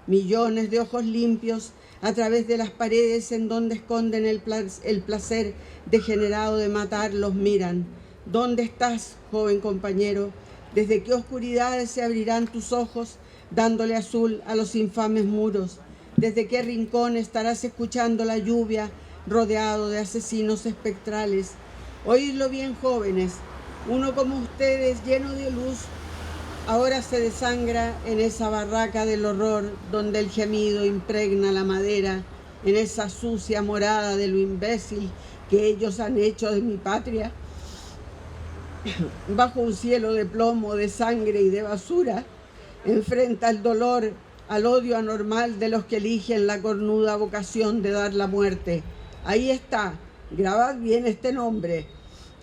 Millones de ojos limpios a través de las paredes en donde esconden el placer degenerado de matar los miran. ¿Dónde estás, joven compañero? ¿Desde qué oscuridades se abrirán tus ojos, dándole azul a los infames muros? ¿Desde qué rincón estarás escuchando la lluvia, rodeado de asesinos espectrales? Oídlo bien, jóvenes, uno como ustedes, lleno de luz, ahora se desangra en esa barraca del horror donde el gemido impregna la madera, en esa sucia morada de lo imbécil que ellos han hecho de mi patria. Bajo un cielo de plomo, de sangre y de basura, enfrenta el dolor al odio anormal de los que eligen la cornuda vocación de dar la muerte. Ahí está, grabad bien este nombre: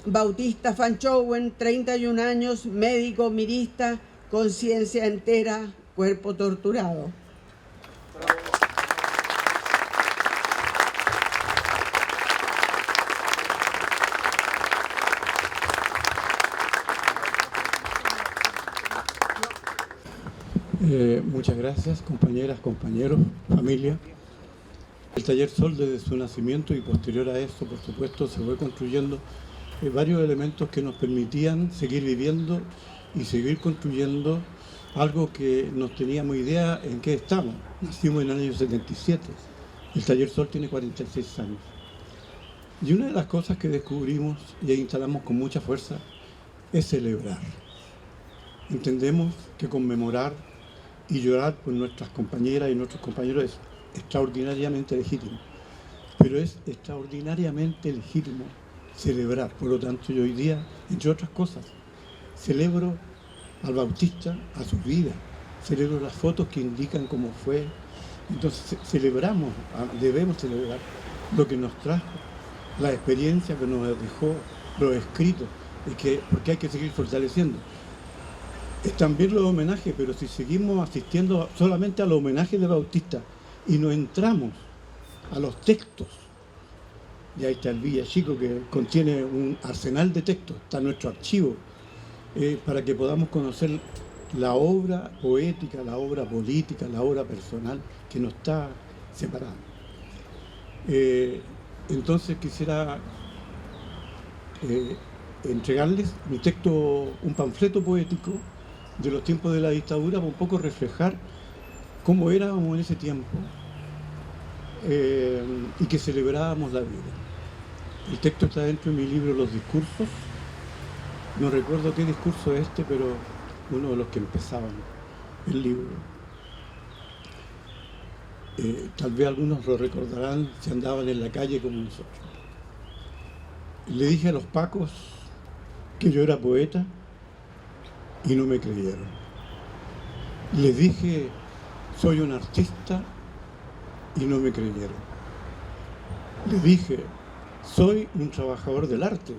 Bautista Fanchowen, 31 años, médico mirista, conciencia entera, cuerpo torturado. Muchas gracias, compañeras, compañeros, familia. El Taller Sol, desde su nacimiento y posterior a eso, por supuesto, se fue construyendo varios elementos que nos permitían seguir viviendo y seguir construyendo algo que no teníamos idea en qué estamos. Nacimos en el año 77, el Taller Sol tiene 46 años. Y una de las cosas que descubrimos y instalamos con mucha fuerza es celebrar. Entendemos que conmemorar y llorar por nuestras compañeras y nuestros compañeros es extraordinariamente legítimo, pero es extraordinariamente legítimo celebrar. Por lo tanto, yo hoy día, entre otras cosas, celebro al Bautista, a su vida, celebro las fotos que indican cómo fue. Entonces celebramos, debemos celebrar lo que nos trajo, la experiencia que nos dejó, los escritos, porque hay que seguir fortaleciendo. También los homenajes, pero si seguimos asistiendo solamente a los homenajes de Bautista y no entramos a los textos, y ahí está el villancico que contiene un arsenal de textos, está nuestro archivo, para que podamos conocer la obra poética, la obra política, la obra personal, que no está separada. Entonces quisiera entregarles un texto, un panfleto poético de los tiempos de la dictadura, para un poco reflejar cómo éramos en ese tiempo y que celebrábamos la vida. El texto está dentro de mi libro Los Discursos. No recuerdo qué discurso es este, pero uno de los que empezaban el libro. Tal vez algunos lo recordarán si andaban en la calle como nosotros. Le dije a los pacos que yo era poeta y no me creyeron. Les dije, soy un artista y no me creyeron. Les dije, soy un trabajador del arte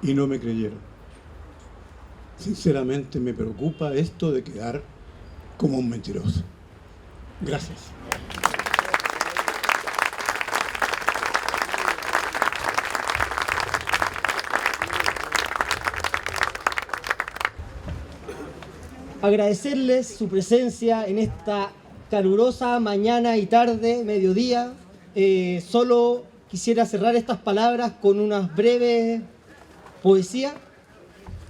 y no me creyeron. Sinceramente me preocupa esto de quedar como un mentiroso. Gracias. Agradecerles su presencia en esta calurosa mañana y tarde, mediodía. Solo quisiera cerrar estas palabras con una breve poesía.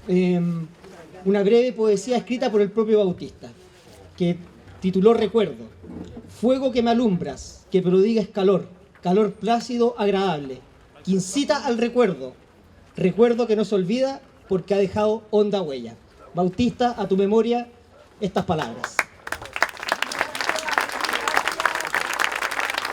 Una breve poesía escrita por el propio Bautista, que tituló Recuerdo. Fuego que me alumbras, que prodigues calor, calor plácido, agradable, que incita al recuerdo, recuerdo que no se olvida porque ha dejado honda huella. Bautista, a tu memoria, estas palabras.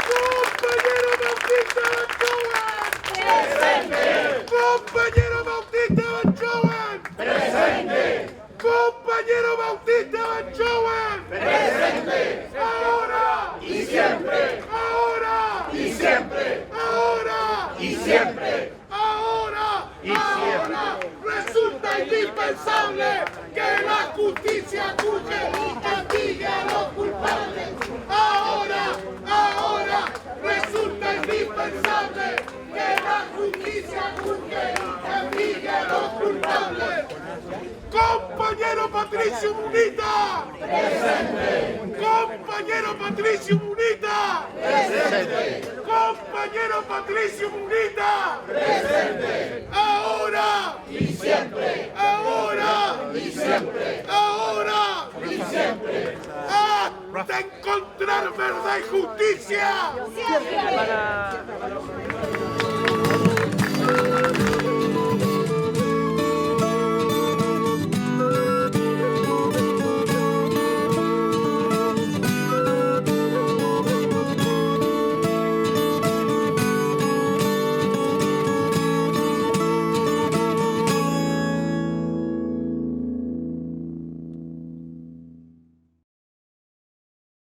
¡Compañero Bautista Banchowen! ¡Presente! ¡Compañero Bautista Banchowen! ¡Presente! ¡Compañero Bautista Banchowen! ¡Presente! ¡Ahora y siempre! ¡Ahora y siempre! ¡Ahora y siempre! ¡Ahora y siempre! Resulta indispensable que la justicia juzgue y castigue a los culpables. Ahora resulta indispensable que la justicia juzgue y castigue a los culpables. ¡Compañero Patricio Munita! ¡Presente! ¡Compañero Patricio Munita! ¡Presente! ¡Compañero Patricio Munita! ¡Presente! ¡Ahora y siempre! ¡Ahora y siempre! ¡Ahora y siempre! ¡Hasta encontrar verdad y justicia! ¡Siempre!